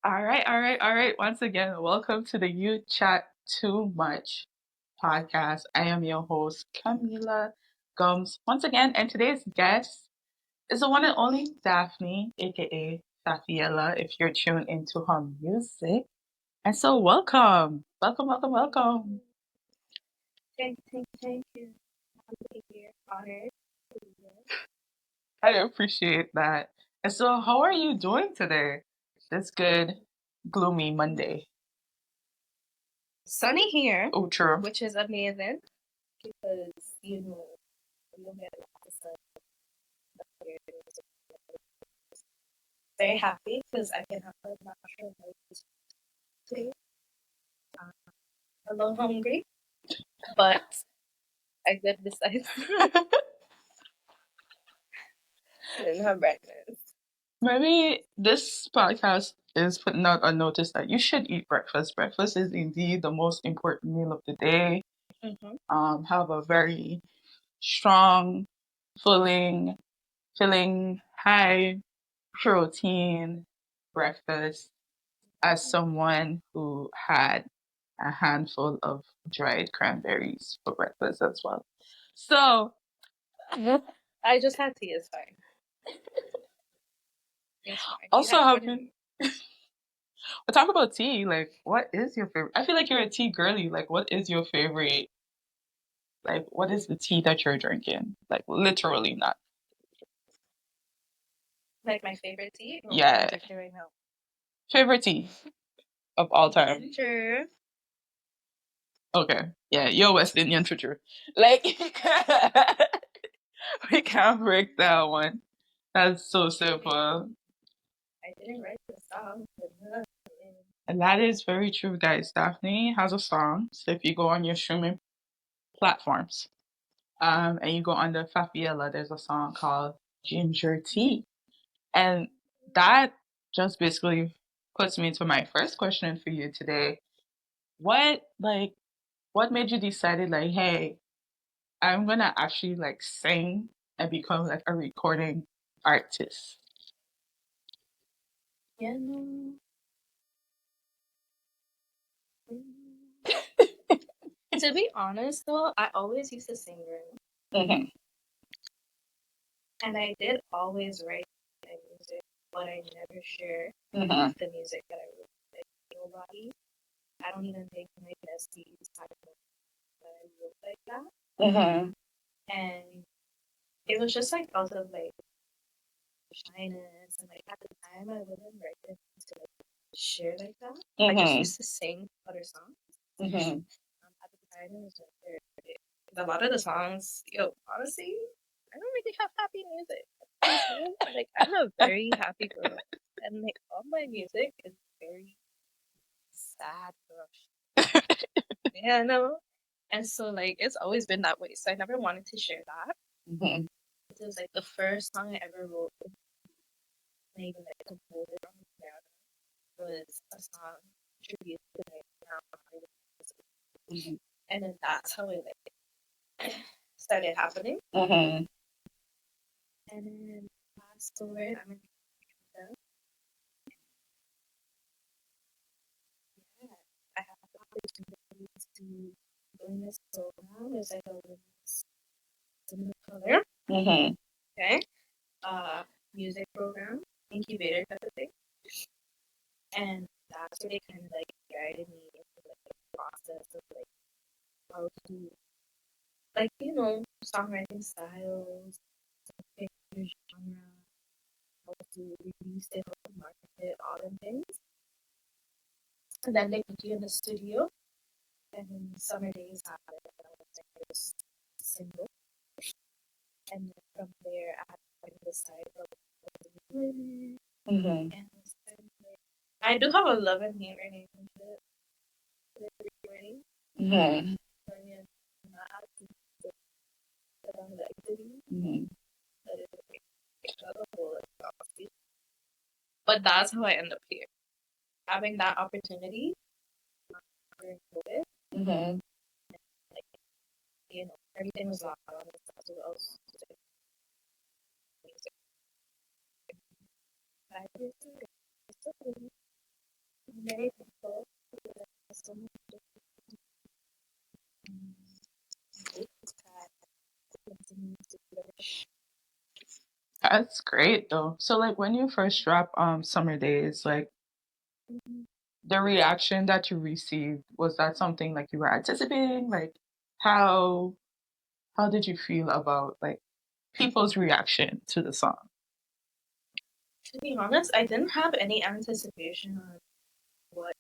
All right. Once again, welcome to the You Chat Too Much podcast. I am your host, Kamilah Gums, once again, and today's guest is the one and only Daphne, aka Fafiélla, if you're tuned into her music. And so, welcome. Thank you. I'm here, honored to be here. I appreciate that. And so, how are you doing today? This good, gloomy Monday. Sunny here, Oh, true. which is amazing because we don't get a lot of sun here. Very happy because I can have a natural light today. Um, a little hungry, but I good besides. Didn't have breakfast. Maybe this podcast is putting out a notice that you should eat breakfast. Breakfast is indeed the most important meal of the day. Have a very strong, filling, high protein breakfast as someone who had a handful of dried cranberries for breakfast as well. So, I just had tea. It's fine. It's fine. also having But talk about tea. Like, what is your favorite? I feel like you're a tea girly. Like, what is your favorite? Like, what is the tea that you're drinking? Like, literally not. like my favorite tea. Yeah. I'm drinking right now. Favorite tea of all time. Ginger. Okay. Yeah, you're West Indian for sure. Like, we can't break that one. That's so simple. I didn't write the song. And that is very true, guys. Daphne has a song. So if you go on your streaming platforms, and you go under Fafiélla, there's a song called Ginger Tea. And that just basically puts me into my first question for you today. What made you decided like, hey, I'm gonna actually like sing and become like a recording artist? Yeah, no. To be honest, though, I always used to sing Mm-hmm. and I did always write my music, but I never share Mm-hmm. the music that I wrote with nobody. I don't even think my besties had known that I wrote like that. Mm-hmm. And it was just like out of like shyness and like at the time I wasn't ready to like share like that. I just used to sing other songs. At the time it was like a lot of the songs, honestly, I don't really have happy music. Like I'm a very happy girl, and like all my music is very sad girl. Yeah, no. And so like it's always been that way. So I never wanted to share that. Mm-hmm. It was like the first song I ever wrote, maybe like composed it on the piano, was a song tribute to my grandma. And then that's how it like started happening. Mm-hmm. And then fast forward, I'm in Canada. Yeah, I have the opportunity to join this program. It's like a women's similar color. Mm-hmm. Okay. Music program, incubator type of thing. And that's where they kind of like guided me into like the process of like how to like, songwriting styles, pick your genre, how to release it, how to market it, all them things. And then they put you in the studio, and then Summer Days happened, and I was like first single. And then from there, I had to decide what I was doing. And I do have a love and hate relationship with recording. Mm-hmm. And yeah, not acting, but I'm like, Mm-hmm. that is okay. That's a whole other topic. But that's how I end up here. Having that opportunity during COVID, Mm-hmm. like, everything was locked down and stuff, so I was like, music. 5 years ago, I'm very thankful because there's so much different hope that continues to flourish. That's great though. So like when you first drop Summer Days, like Mhm. the reaction that you received, was that something like you were anticipating? Like how how did you feel about like people's reaction to the song? To be honest, I didn't have any anticipation on what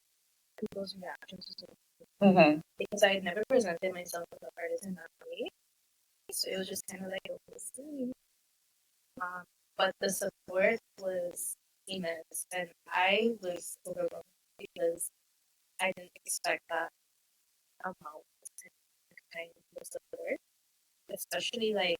people's reactions would be Mm-hmm. because I had never presented myself as an artist in that way. So it was just kind of like, listening. But the support was immense, and I was overwhelmed because I didn't expect that amount of kind of support, especially like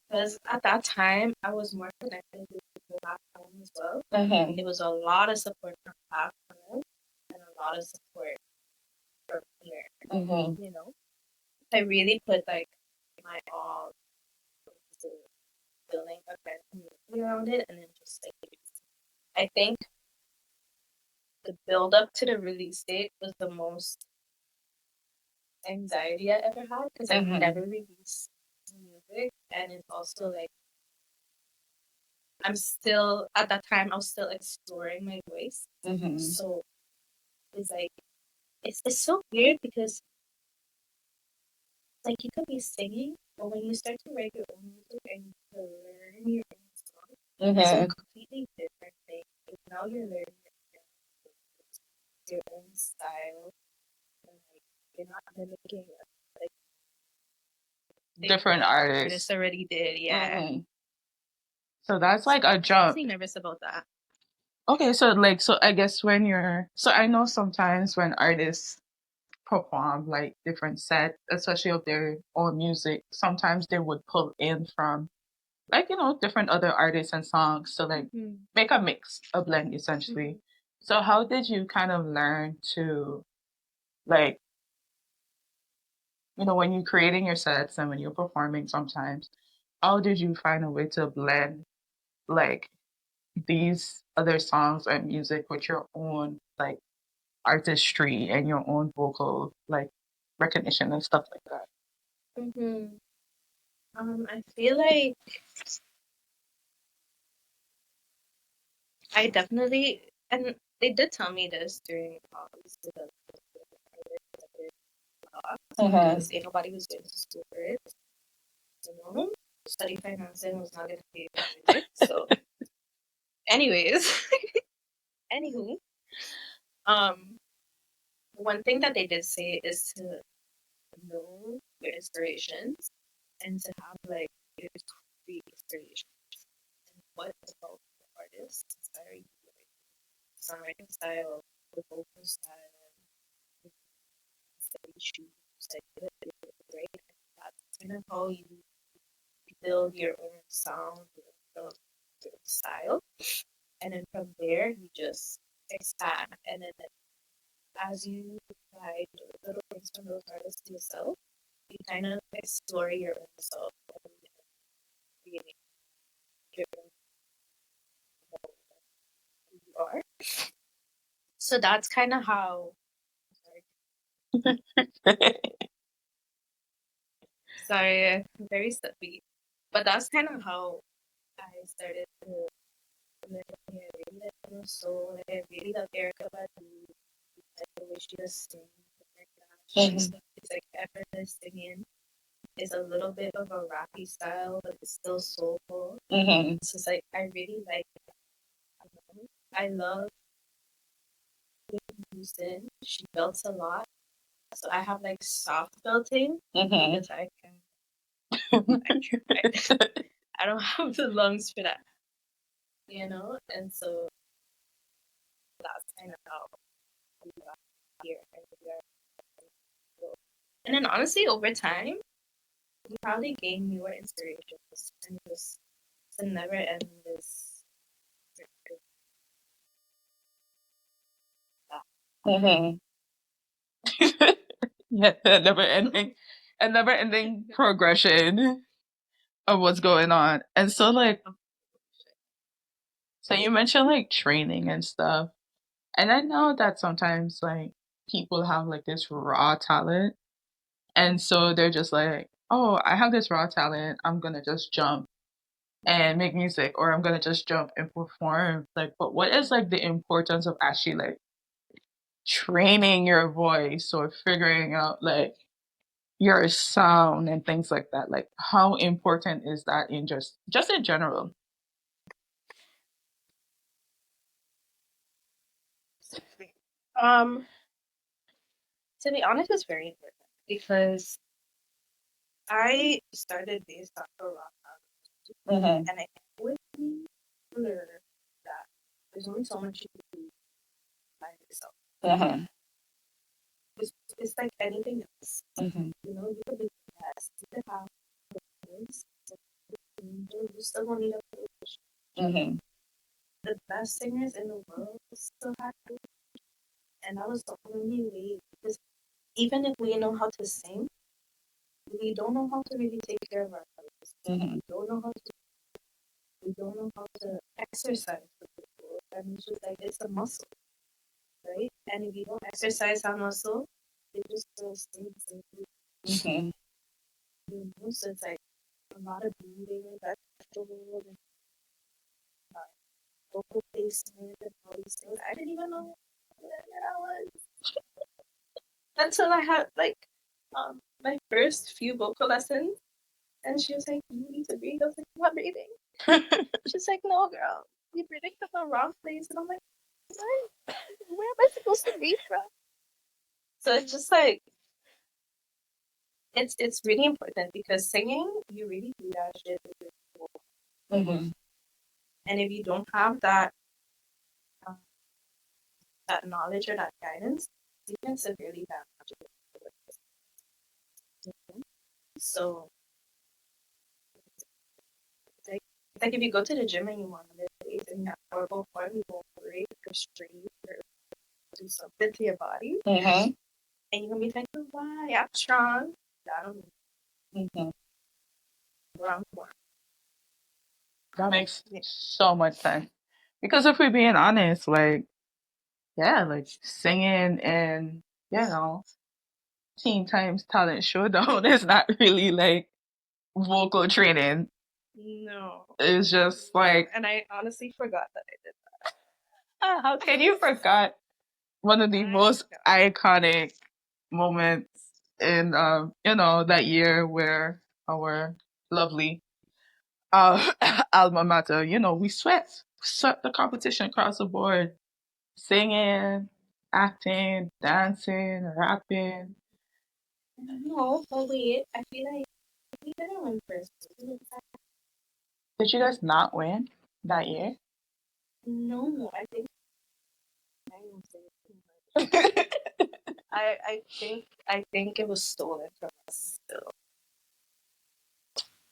because at that time I was more connected with people back home as well. Mm-hmm. It was a lot of support from back home and a lot of support from here. Mm-hmm. You know, I really put like my all into building a kind of community around it, and then just like I think the build up to the release date was the most anxiety I ever had because I've Mm-hmm. never released music, and it's also like I'm still at that time I was still exploring my voice, Mm-hmm. so it's like it's so weird because like you could be singing, but when you start to write your own music and you learn your own song, it's a completely different thing. Now you're learning your own style, and like you're not mimicking like Different artists. already did. Yeah. Mm-hmm. So that's like a I'm jump. honestly nervous about that. Okay, so like so I guess when you're so I know sometimes when artists perform like different sets, especially of their own music, sometimes they would pull in from like, you know, different other artists and songs to like Mm-hmm. make a mix, a blend essentially. Mm-hmm. So how did you kind of learn to like, you know, when you're creating your sets and when you're performing sometimes, how did you find a way to blend like these other songs and music with your own like artistry and your own vocal like recognition and stuff like that? Mm-hmm. I feel like I definitely, and they did tell me this during the class Mm-hmm. because ain't nobody was going to school for it. You know, study financing was not going to pay for music. So, anyways, anywho, um, one thing that they did say is to know your inspirations and to have like your concrete inspiration and what about the artist inspiring you, like songwriting style, the vocal style, the study shoes, like right? That's kind of how you build your own sound, build your own style, and then from there you just expand. And then as you provide little things from those artists to yourself, you kind of explore your own self and create your own who you are. So that's kind of how. Sorry, I'm very stuffy, but that's kind of how I started to learn. I really like her soul. Like, I really love Erica Badu. Like the way she just sings. Like that. She's it's like effortless singing. It's a little bit of a rappy style, but it's still soulful. Mm-hmm. So it's like I really like it. I love Houston. She belts a lot. So I have like soft belting Mm-hmm. because I can I don't have the lungs for that, you know? And so that's kind of how we got here. And then honestly, over time, you probably gain newer inspirations and just it's a never endless. Mm-hmm. Yeah, a never ending progression of what's going on. And so like So you mentioned like training and stuff. And I know that sometimes like people have like this raw talent. And so they're just like, oh, I have this raw talent. I'm going to just jump and make music, or I'm going to just jump and perform. Like, but what is like the importance of actually like training your voice or figuring out like your sound and things like that? Like, how important is that in just in general? Um, to be honest, it's very important because I started based off of rock Mm-hmm. and I always learned that there's only so much you can do by yourself. Mm-hmm. It's like anything else. Mm-hmm. You know, you could be the best, you could have things, you still don't need a coach. Mm-hmm. The best singers in the world still have to, and that was the only way. Because even if we know how to sing, we don't know how to really take care of our bodies. Mm-hmm. We don't know how to exercise for people. And it's just like it's a muscle, right? And if you don't exercise that muscle, it just feels Mm-hmm. you know, so it's like a lot of breathing, vegetable, and vocal placement, and all these things. I didn't even know what that was until I had like my first few vocal lessons, and she was like, "You need to breathe." I was like, "What breathing?" She's like, "No, girl, you're breathing from the wrong place." And I'm like, "What? Where am I supposed to breathe from?" So it's just like it's really important because singing, you really do that shit with your vocal. Mm-hmm. And if you don't have that that knowledge or that guidance, you can severely damage it. So it's like if you go to the gym and you want to lift weights and you have horrible form, you won't break or strain or do something to your body. Mm-hmm. And you're gonna be like, "Oh, why? I'm strong." I don't know. Mm-hmm. Wrong form. That makes so much sense. Because if we're being honest, like, yeah, like singing and, you know, Teen Times Talent Showdown is not really like vocal training. No. It's just like, And I honestly forgot that I did how can you forget one of the most iconic moments in, that year where our lovely alma mater, we swept the competition across the board, singing, acting, dancing, rapping. that. No, but wait, I feel like we didn't win first. Did you guys not win that year? No, I don't say it too much. I think it was stolen from us still.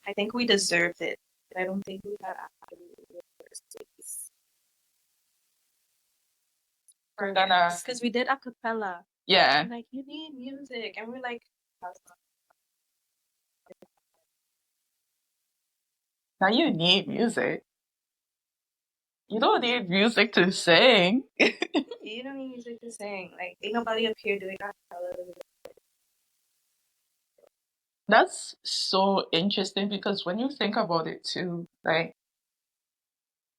I think we deserved it. But I don't think we got actually the first place. We're gonna, Because we did a cappella. yeah. Like, you need music. And we're like, that's not. Now you need music. You don't need music to sing. You don't need music to sing. Like, ain't nobody up here doing a cappella. That's so interesting because when you think about it too, like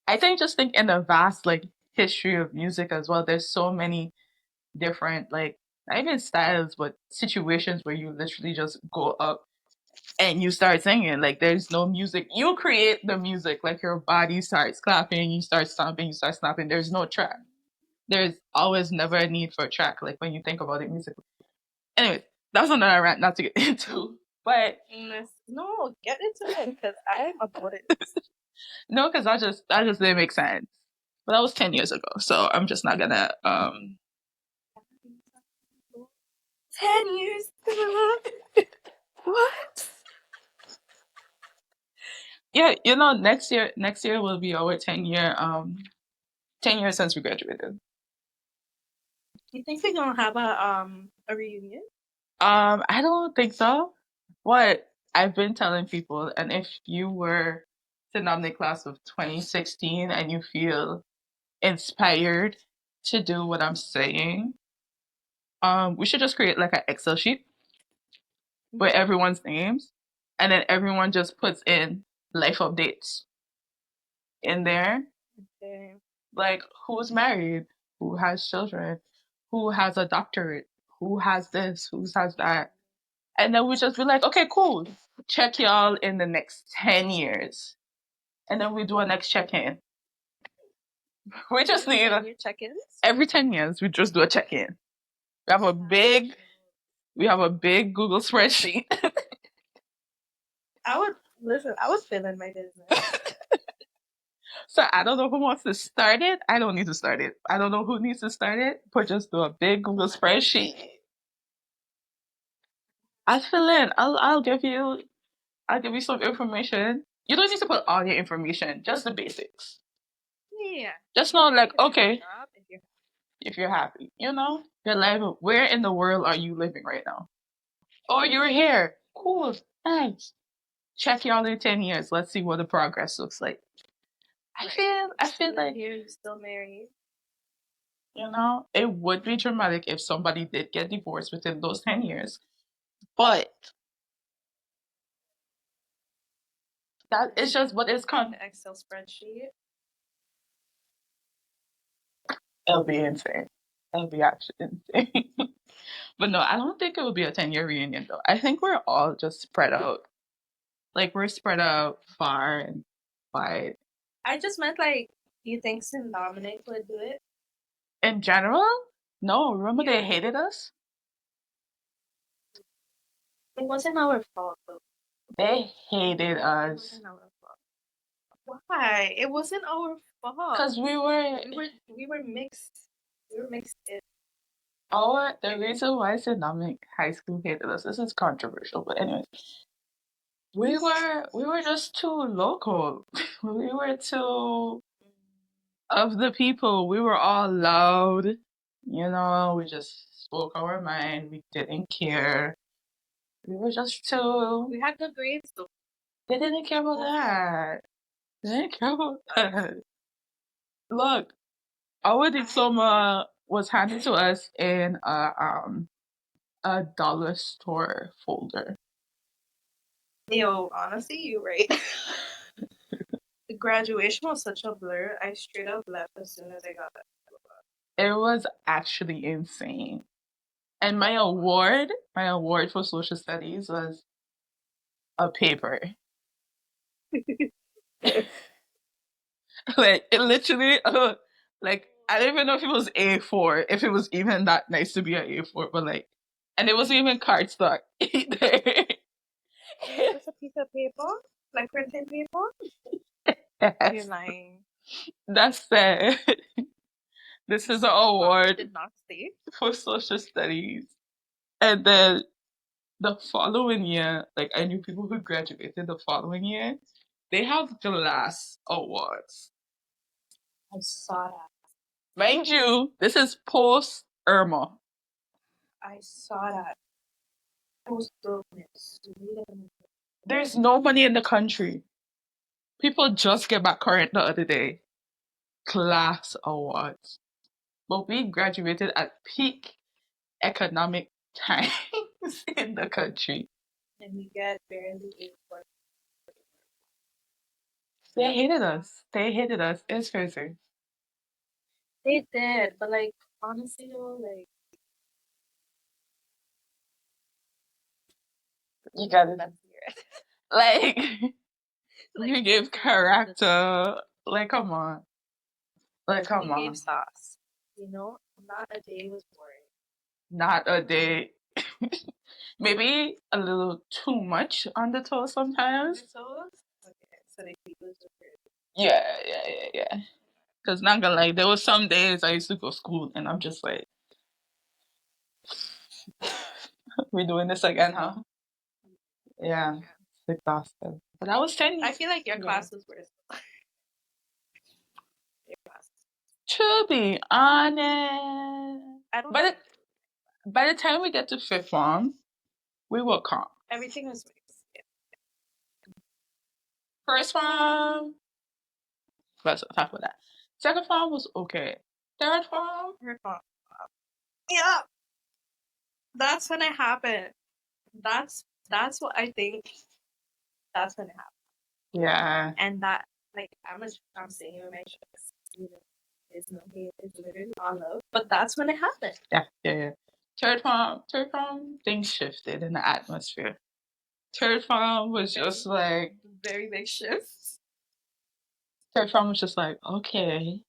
I think just think in the vast like history of music as well, there's so many different like not even styles but situations where you literally just go up and you start singing. Like there's no music. You create the music. Like your body starts clapping, you start stomping, you start snapping. There's no track. There's always never a need for a track, like when you think about it musically. Anyways, that's another rant not to get into. But No, get into it because I'm about it. no, because that just didn't make sense. But that was 10 years ago, so I'm just not gonna 10 years. What? Yeah, next year will be our 10 years since we graduated. You think we're gonna have a reunion? I don't think so. But I've been telling people, and if you were synoptic class of 2016 and you feel inspired to do what I'm saying, we should just create like an Excel sheet with everyone's names, and then everyone just puts in life updates in there. Okay. Like who's married, who has children, who has a doctorate, who has this, who has that. And then we just be like, okay, cool. Check y'all in the next 10 years. And then we do a next check in. We just need Your check-ins? every 10 years, we just do a check in. We have a big Google spreadsheet. I was feeling my business. So I don't know who wants to start it. I don't need to start it. I don't know who needs to start it, but just do a big Google spreadsheet. I'll fill in. I'll give you some information. You don't need to put all your information, just the basics. Yeah. Just know like, okay, if you're happy, you know, your life. Where in the world are you living right now? Oh, you're here. Cool. Thanks. Check y'all in 10 years. Let's see what the progress looks like. I feel like You're still married. you know, it would be dramatic if somebody did get divorced within those 10 years. But that is just what is An Excel spreadsheet. It'll be insane. It'll be actually insane. But no, I don't think it will be a 10-year reunion though. I think we're all just spread out. Like we're spread out far and wide. I just meant like, do you think Sin Dominic would do it? In general, no. Remember they hated us? It wasn't our fault though. They hated It us. wasn't our fault. Why? It wasn't our fault. Because we were mixed. We were mixed in. The reason why Synamic High School hated us, this is controversial, but anyways. We were just too local. We were too of the people. We were all loud. You know, we just spoke our mind. We didn't care. We were just too. We had good grades though. They didn't care about that. They didn't care about that. Look, our diploma was handed to us in a dollar store folder. Yo, honestly, you're right. The graduation was such a blur. I straight up left as soon as I got that. It was actually insane. And my award for social studies was a paper. Like it literally, like I don't even know if it was A4, if it was even that nice to be an A4, but like, and it wasn't even cardstock either. It's a piece of paper, like printed paper. Yes. You're lying. That's sad. This is an award Did not stay for social studies, and then the following year, like I knew people who graduated the following year, they have glass awards. I saw that. Mind you, this is post Irma. I saw that. I was brokenness. There's no money in the country. People just get back current the other day. Class awards. But we graduated at peak economic times in the country. And we get barely 8 They hated us. They hated us. It's crazy. They did, but like honestly though, like you got it. Like you gave character. Like come on. Like come on. Gave sauce. You know, not a day was boring. Not a day. Maybe a little too much on the toes sometimes. Okay, so they keep those. Yeah. Because not gonna lie, there was some days I used to go to school and I'm just like, we're doing this again, huh? Yeah, it's exhausting. But that was 10 years. I feel like your classes were. Your classes. To be honest, I don't. By the time we get to fifth form, we were calm. Everything was mixed. First farm, let's talk about that. Second farm was okay. Third farm, Yeah, that's when it happened. That's what I think. That's when it happened. yeah. And that, like, I'm saying with my tricks, you know, it's no hate, it's literally all love. But that's when it happened. Yeah. Third farm, things shifted in the atmosphere. Third farm was just like, Very big shifts. third farm was just like, okay,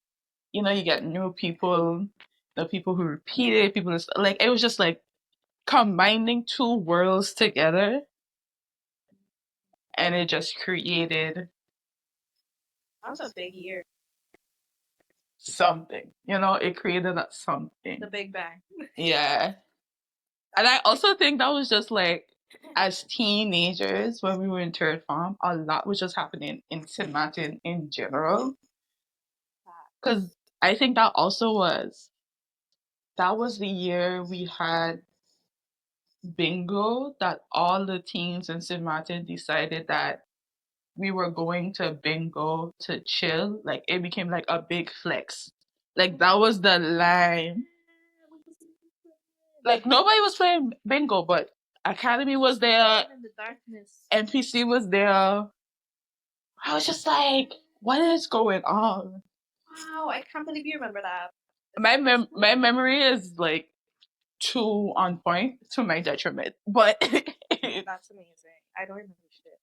you know, you get new people, the people who repeated, people just, like, it was just like combining two worlds together, and it just created That was a big year. something, you know, it created that something. The Big Bang. Yeah. And I also think that was just like, as teenagers, when we were in third farm, a lot was just happening in St. Martin in general. Because I think that was the year we had bingo, that all the teams in St. Martin decided that we were going to bingo to chill. Like, it became like a big flex. Like, that was the line. Like, nobody was playing bingo, but Academy was there, In the darkness. NPC was there. I was just like, what is going on? Wow, I can't believe you remember that. My memory is like too on point to my detriment, but That's amazing. I don't remember shit.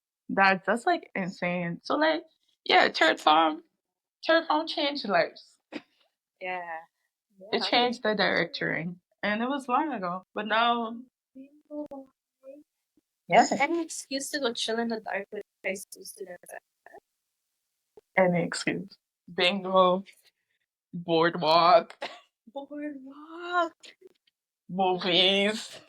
that's like insane. So like, yeah, third farm changed lives. Yeah. It changed the directory, and it was long ago. But now, yeah, any excuse to go chill in the dark with high school students. any excuse. Bingo, boardwalk, movies.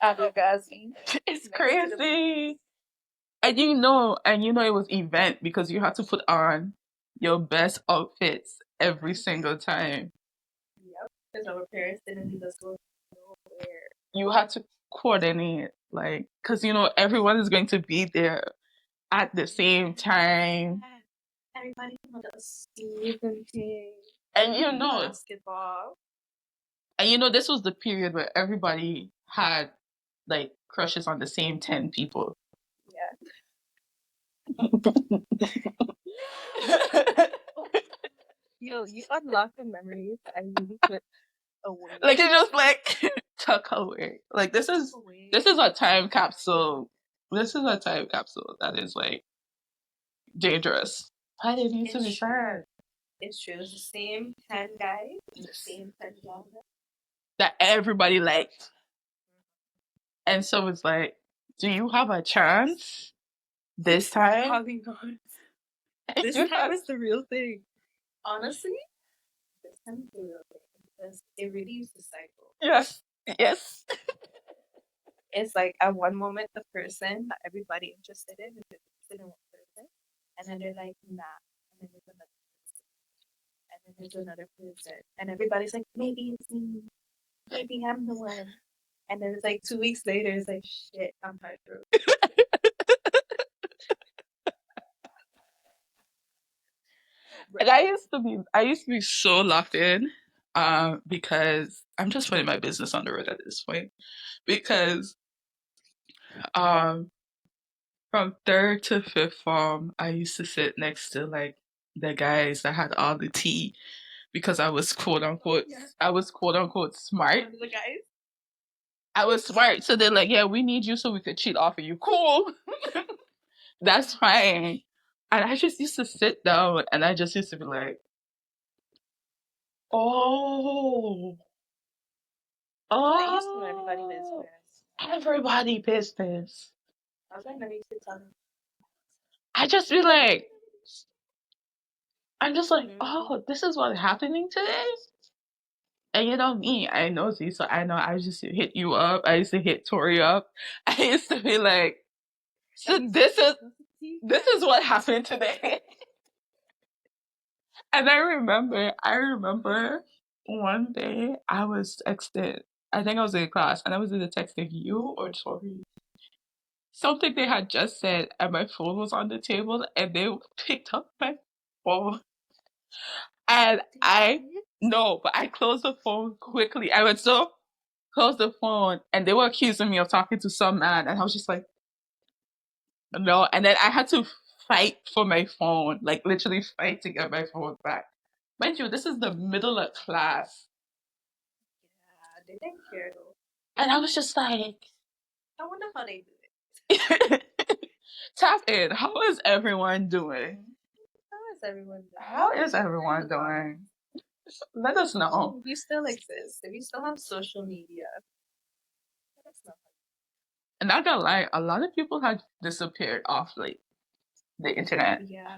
Abagazi. It's crazy. And you know it was event because you had to put on your best outfits every single time. Yep. Because our parents didn't leave us go nowhere. You had to coordinate, like, because you know everyone is going to be there at the same time. Everybody wanted to see them thing. And you know, basketball. and you know, this was the period where everybody had like crushes on the same 10 people. Yeah. Yo, you unlocked the memories. I really put away. Like, it just like tuck away. Like, this is a time capsule. This is a time capsule that is like dangerous. Why did it need to be sad? It's true. It's the same 10 guys, the same 10 guys that everybody liked. And so it's like, do you have a chance this time? Probably not. This time is the real thing. Honestly, this time is the real thing. Because it really is the cycle. Yes. It's like at one moment the person that everybody interested in is interested in one person, and then they're like, nah, and then there's another person, and then there's another person, and everybody's like, maybe it's me, maybe I'm the one, and then it's like 2 weeks later, it's like, shit, I'm heartbroken. And I used to be so locked in, because I'm just putting my business on the road at this point. Because from third to fifth form, I used to sit next to like the guys that had all the tea, because I was quote unquote smart. The guys. I was smart, so they're like, yeah, we need you so we could cheat off of you. Cool, that's fine. And I just used to sit down, and I just used to be like, oh, I used to know everybody business. Everybody business. I was like, let me tell them. I just be like, I'm just like, oh, this is what's happening today. And you know me, I know Z, so I know I used to hit you up. I used to hit Tori up. I used to be like, so this is what happened today. And I remember one day I was texting. I think I was in class, and I was either texting you or Tori, something they had just said, and my phone was on the table, and they picked up my phone, and I no, but I closed the phone quickly. I went so close the phone, and they were accusing me of talking to some man, and I was just like, no, and then I had to fight for my phone, like literally fight to get my phone back. Mind you, this is the middle of class, Yeah, they didn't care though. and I was just like, I wonder how they do it. tap in. How is everyone doing? How is everyone doing? How is everyone doing? Let us know. If you still exist, if you still have social media, let us know. And not gonna lie, a lot of people have disappeared off like the internet. Yeah.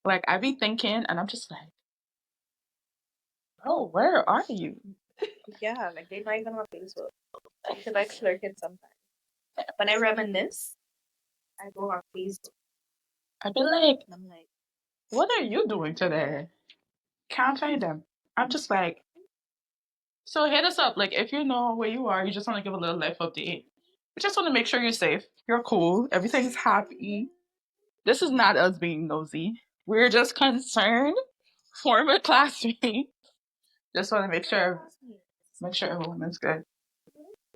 Like I be thinking, and I'm just like, oh, where are you? Yeah, like they're not even on Facebook. Because I clerk it sometimes. When I reminisce, I go on Facebook. I be like, And I'm like, what are you doing today? Can't find them. I'm just like, so hit us up. Like if you know where you are, you just want to give a little life update. We just want to make sure you're safe, you're cool, everything's happy. This is not us being nosy. We're just concerned. Former classmates. Just want to make sure everyone is good.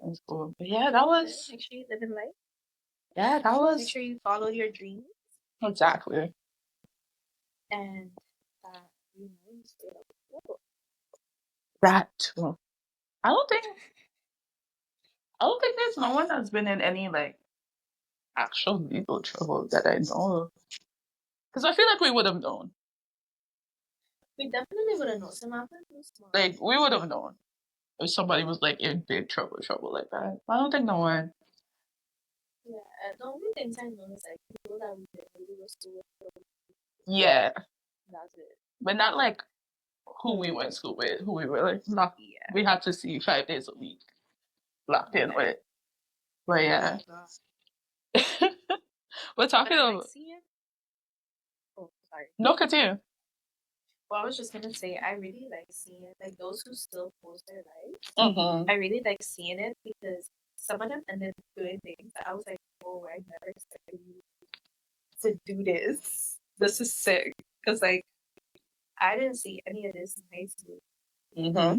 That's cool. But yeah, that was. make sure you live in life. Yeah, that Make was sure you follow your dreams. exactly. And you stay up. That too. I don't think. I don't think there's no one that's been in any like actual legal trouble that I know of. Because I feel like we would have known. We definitely would have known. Samantha was smart. Like we would have known if somebody was like in big trouble like that. I don't think no one. Yeah, the only things I know is like people that we were school with. Yeah, That's it. but not like who we went to school with, who we were like locked. Yeah. We had to see 5 days a week locked in with. But yeah. We're talking about. Oh, sorry. No, continue. Well, I was just gonna say, I really like seeing it. Like those who still post their lives, Mm-hmm. I really like seeing it because some of them ended up doing things that I was like, oh, I never expected you to do this. This is sick. Because like I didn't see any of this in high school. Mm-hmm.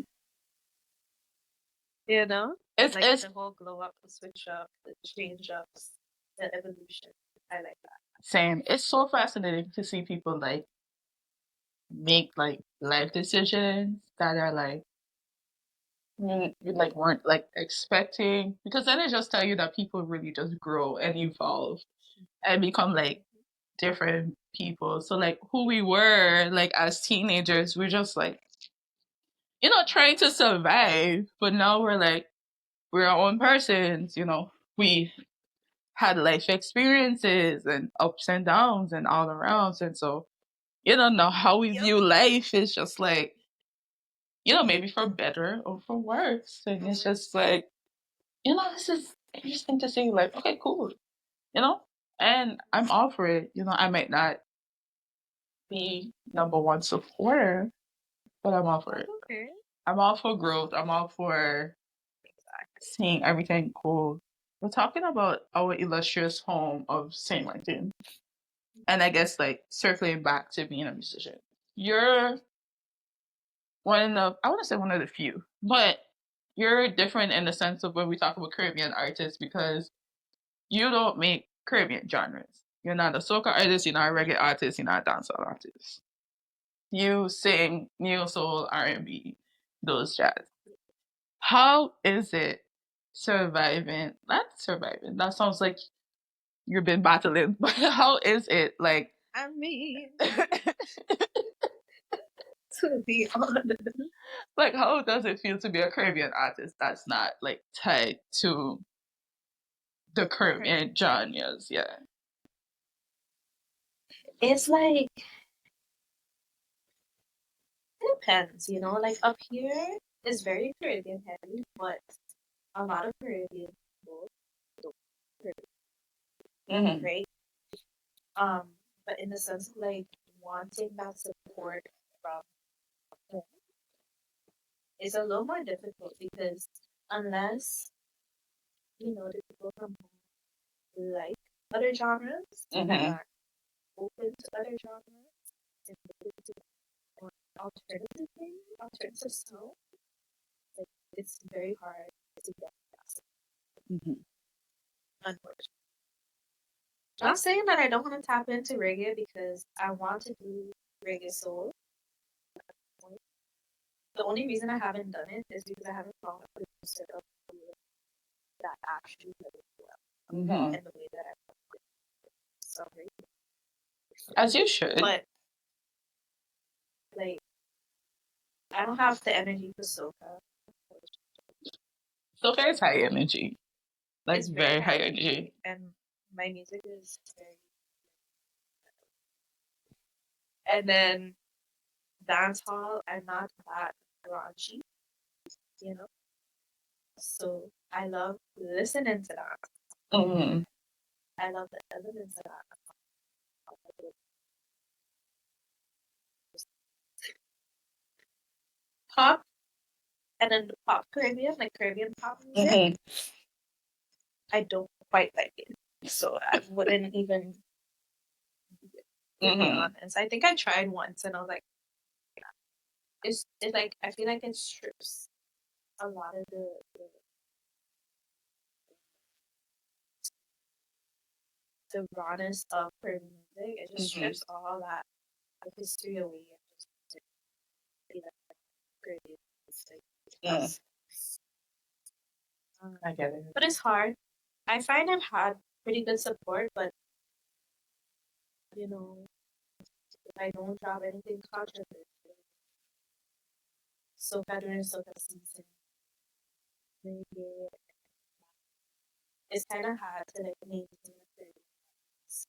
You know, It's like it's the whole glow up, the switch up, the change ups, the evolution. I like that. same. It's so fascinating to see people like make like life decisions that are like you like weren't like expecting, because then it just tell you that people really just grow and evolve and become like different people. So like who we were like as teenagers, we're just like trying to survive, but now we're like we're our own persons. We had life experiences and ups and downs and all arounds, and so now how we view life is just like maybe for better or for worse, and it's just like this is interesting to see. Like, okay, cool, and I'm all for it. I might not be number one supporter, but I'm all for it. Okay. I'm all for growth. I'm all for seeing everything cool. We're talking about our illustrious home of St. Martin. And I guess like circling back to being a musician. You're I want to say one of the few, but you're different in the sense of when we talk about Caribbean artists, because you don't make Caribbean genres. You're not a soca artist, you're not a reggae artist, you're not a dancehall artist. You sing neo soul, R&B, those jazz. How is it surviving? Not surviving. That sounds like you've been battling. But how is it like? I mean, to be honest, like how does it feel to be a Caribbean artist that's not like tied to the Caribbean genres? Yeah. it's like it depends. Like up here is very Caribbean heavy, but a lot of Caribbean people don't Mm-hmm. right? But in the sense of like wanting that support from home is a little more difficult because unless the people from home like other genres, Mm-hmm. and are open to other genres, and open to more alternative things, alternative sound. Like, it's very hard to get past, Mm-hmm. unfortunately. Not saying that I don't want to tap into reggae because I want to do reggae soul. The only reason I haven't done it is because I haven't found a producer of that actually does it well, Mm-hmm. and the way that I want it. So, As you should. but like, I don't have the energy for soca. Soca is high energy. Like, It's very high energy. and my music is very. And then dance hall, I'm not that raunchy, you know. So I love listening to that. Mm-hmm. I love the elements of that. Pop, and then the pop Caribbean, like Caribbean pop music, Mm-hmm. I don't quite like it. So I wouldn't even be honest. I think I tried once and I was like, it's like, I feel like it strips a lot of the rawness of Caribbean music. It just strips all that the history away and just be like Caribbean music. I get it. But it's hard. I find I've had pretty good support, but you know, if I don't drop anything controversial, soca during soca season, maybe it's kind of hard to like maintain it.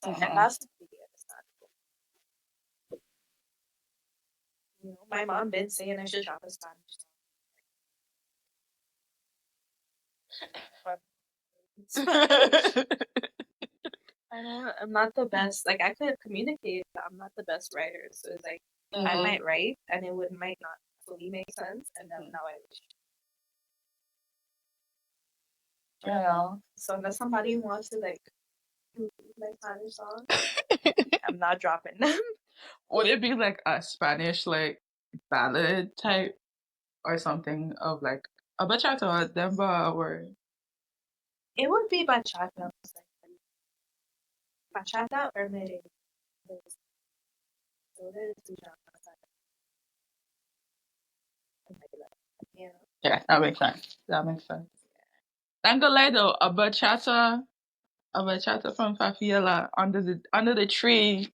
And that's pretty understandable. You know, my mom been saying I should drop a Spanish song. I'm not the best. Like, I could communicate, but I'm not the best writer. So it's like, I might write and it might not fully make sense, and then now I wish. Yeah. So unless somebody wants to like do my Spanish song, I'm not dropping them. Would it be like a Spanish like ballad type or something of like a bachata or a demba or It would be bachata. Bachata or merengue. So there's two genres. Yeah. yeah, that makes sense. That makes sense. I'm gonna lie though, a bachata from Fafiélla under the tree,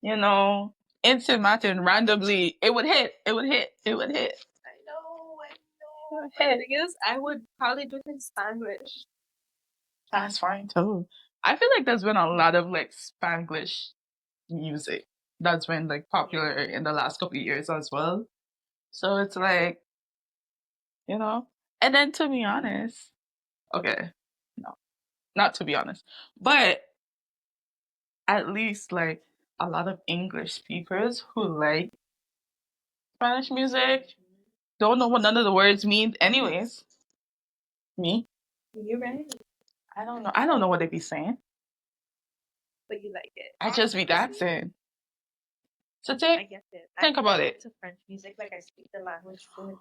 you know, instant Martin randomly, it would hit. It would hit. It would hit. I know. The thing is, I would probably do it in Spanish. That's fine too. I feel like there's been a lot of like Spanglish music that's been like popular in the last couple of years as well. So it's like, you know, and then to be honest, okay, no, not to be honest, but at least like a lot of English speakers who like Spanish music don't know what none of the words mean anyways. Me, You're right. I don't know. I don't know what they be saying. But you like it. I just be dancing. So I get it. think about it. To French music, like I speak the language fluently.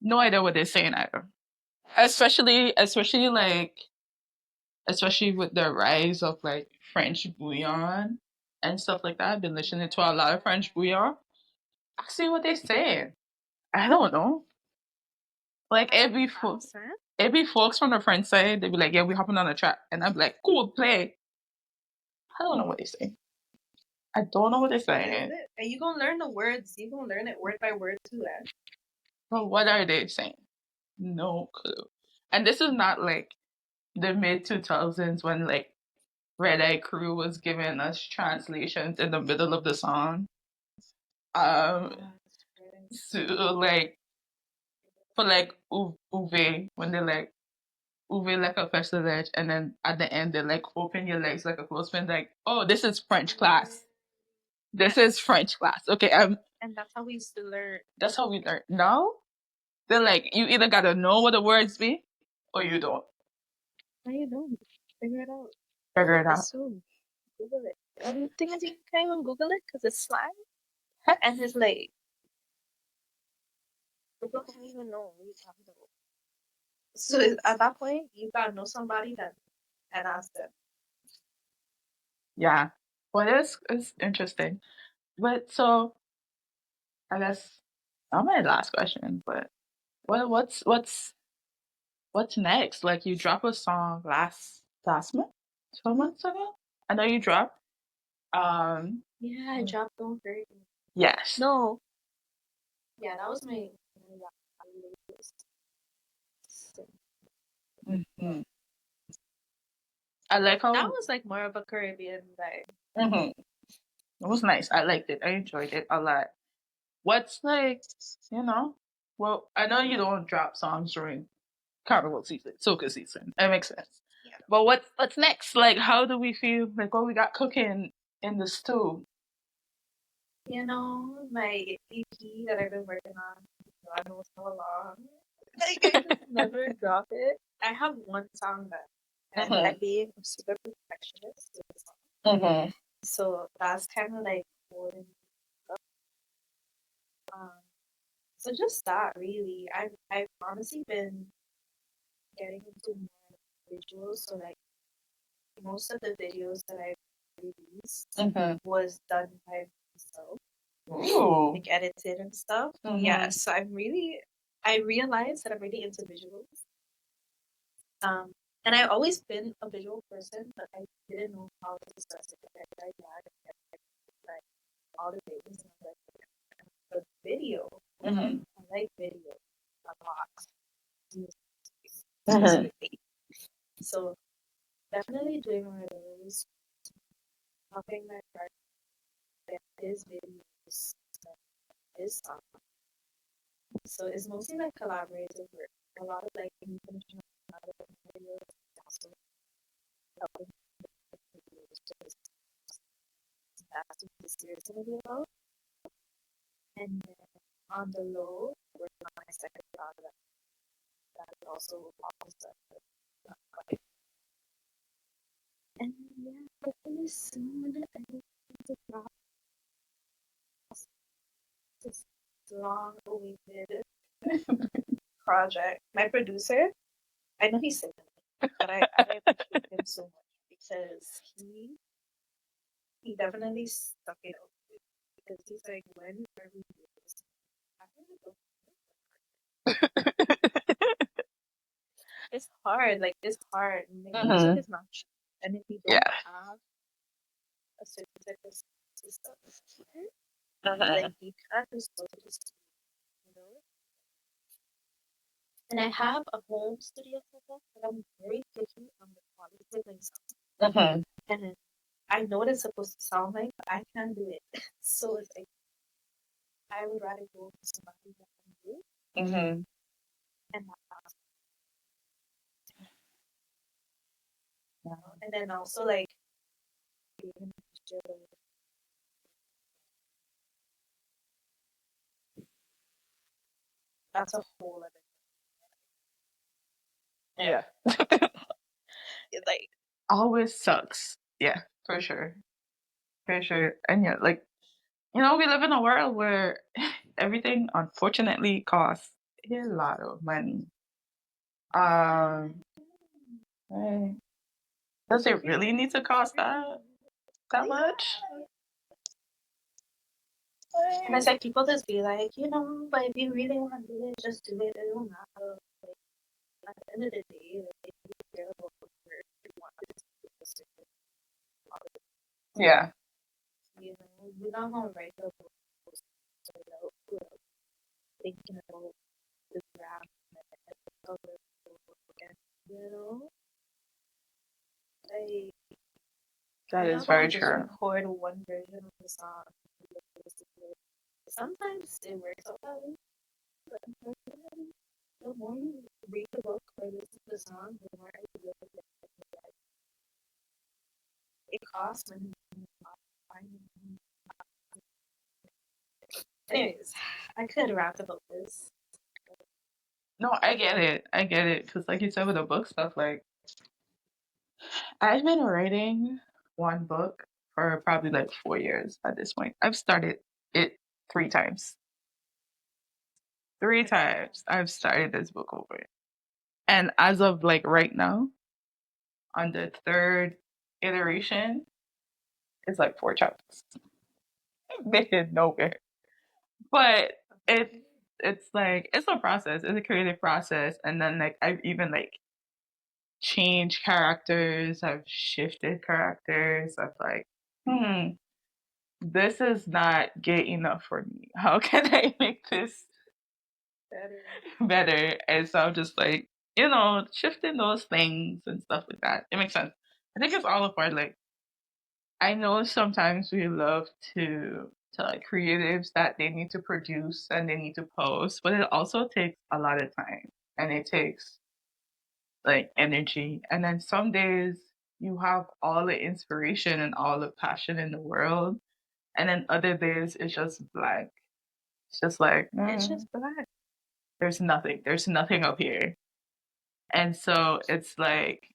No idea what they're saying either. Especially with the rise of like French bouillon and stuff like that. I've been listening to a lot of French bouillon. I see what they're saying. I don't know. Like every folks from the French side, they be like, "Yeah, we hopping on a track," and I'm like, "Cool, play." I don't know what they say. I don't know what they're saying. And you gonna learn the words. You gonna learn it word by word too, eh? But what are they saying? No clue. And this is not like the mid 2000s when like Red Eye Crew was giving us translations in the middle of the song. So like for like Uve when they like Uve like a festival ledge, and then at the end they like open your legs like a clothespin, like, oh, this is French class. This is French class. Okay, and that's how we used to learn. That's how we learn. Now they're like, you either gotta know what the words be or you don't. No, you don't. Figure it out. figure it out. Assume. Google it. The thing is, you can't even Google it because it's slang. And it's like, people can't even know what you're talking about. So at that point, you gotta know somebody then and ask them. Yeah. Well, it's interesting. But so I guess not my last question, but what's next? Like you dropped a song last month, 2 months ago. I know you dropped. Yeah, I dropped Don't Hurt Me. Yes. No. Yeah, that was my latest. Mhm. I like how That was like more of a Caribbean vibe. Mhm. It was nice. I liked it. I enjoyed it a lot. What's like, you know? Well, I know you don't drop songs during carnival season, soca season. That makes sense. Yeah. But what's next? Like, how do we feel? Like, what we got cooking in the stew? You know, my EP that I've been working on, God knows how long. Like, I just never drop it. I have one song that, and Mhm. I'm being a super perfectionist with the song. Mhm. So that's kind of like holding me up. So just that, really. I've honestly been getting into more visuals. So like most of the videos that I released Mhm. was done by myself, Ooh. like edited and stuff. Yeah, so I realized that I'm really into visuals. And I've always been a visual person, but I didn't know how to express it. Like all the things, and I was like, the video. Mhm. I like video a lot. Mhm. Specifically. So definitely doing one of those, helping my partner get his videos, his song. So it's mostly like collaborative work. A lot of like finishing up other videos, also helping with videos. That's what this series gonna be about. And then on the low, working on my second project. That is also almost done. And yeah, hopefully soon I will to drop this long awaited project. My producer, I know he's sick of me, but I appreciate him so much because he definitely stuck it out because he's like, when are we doing this? I don't know. It's hard, like it's hard. Like, music is not cheap, and if you don't Yeah. have a certain type of system, Mhm. like you can't just go to the studio, you know. And I have a home studio setup, but I'm very picky on the quality of my sound. Mhm. And I know what it's supposed to sound like, but I can't do it. So it's like I would rather go to somebody that can do it Mhm. and not ask. You know? And then also like being in the studio, that's a whole other thing. Yeah. It's like Always sucks. Yeah, for sure. For sure. And yeah, like, we live in a world where everything unfortunately costs a lot of money. Right. Does it really need to cost that much? and it's like people just be like, but if you really want to do it, just do it. It don't matter. Like, at the end of the day, like, if you care about the work, you want to just do this. Yeah. You're not gonna write the book without thinking about the draft and the color again. Like That you're is not gonna very just true. record one version of the song. Sometimes it works out that way, but unfortunately, the more you read the book or listen to the song, the more you realize that it costs money. Anyways, I could rap about this. No, I get it. I get it. Because, like you said, with the book stuff, like, I've been writing one book for probably like 4 years at this point. I've started it 3 times. Three times I've started this book over. And as of like right now, on the third iteration, it's like 4 chapters. Made it nowhere. But it's like it's a process. It's a creative process. And then like I've even like changed characters. I've shifted characters. I've like, this is not good enough for me. How can I make this better? And so I'm just like, shifting those things and stuff like that. It makes sense. I think it's all a part. Like, I know sometimes we love to like creatives that they need to produce and they need to post, but it also takes a lot of time and it takes like energy. And then some days you have all the inspiration and all the passion in the world, and then other days it's just blank. It's just like It's just black. there's nothing. There's nothing up here. And so it's like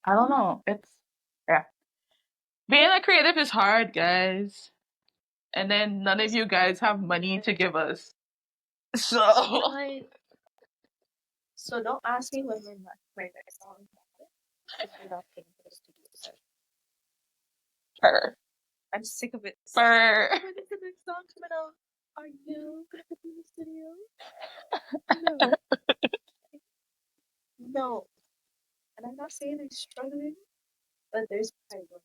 I don't know. It's yeah. Being a creative is hard, guys. And then none of you guys have money to give us. So So don't ask me when my next song is because we're not paying for the studio session. Purr. I'm sick of it. Purr. When is the next song coming out? Are you gonna be in the studio? No. No. And I'm not saying I'm struggling, but there's priorities.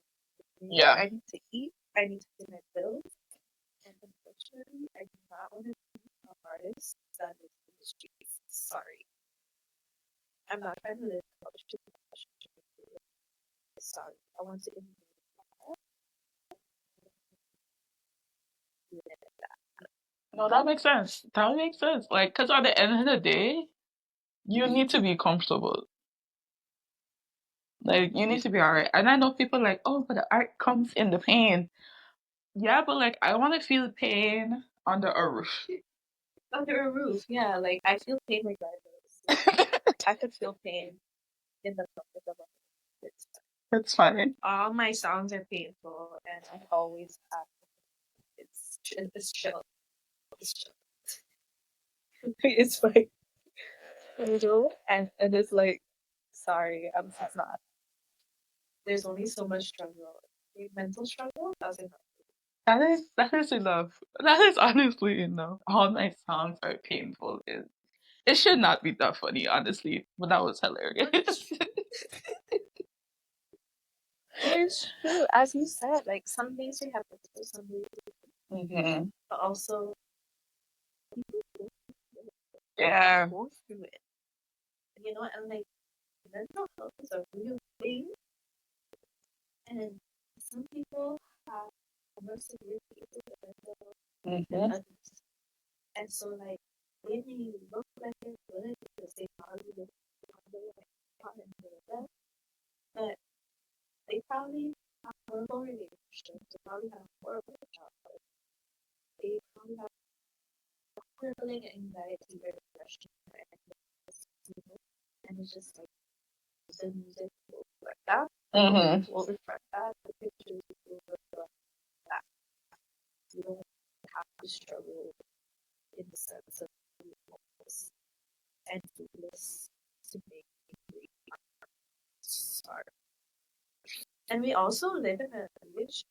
Yeah. I need to eat. I need to pay my bills. And unfortunately, I do not want to be an artist that is in the streets. Sorry. I'm not trying to live college to sorry. I want to immigrate. No, that makes sense. That makes sense. Like, because at the end of the day, you need to be comfortable. Like, you need to be alright. And I know people like, oh, but the art comes in the pain. Yeah, but like, I want to feel pain under a roof. Under a roof, yeah. Like, I feel pain regardless. I could feel pain in the comfort of a home. It's fine. All my songs are painful, and I always have. It's chill. It's chill. It's like, and it's like, sorry, I'm just not. There's only so much struggle. Mental struggle doesn't. That is enough. That is honestly enough. All my songs are painful. It should not be that funny, honestly, but that was hilarious. It's true, as you said. Like some days we have to, some days, but also Yeah. go through it. You know, and like mental health is a real thing, and some people have more severe cases of mental health than others. And so, like, when you look like you're good, because they probably look like but they probably have horrible relationships. They probably have horrible childhood. They probably have crippling anxiety or depression, and it's just like the music will reflect that. Will reflect that. The pictures will reflect that. You don't have to struggle in the sense of hopeless and hopeless to make great art. And we also live in a village.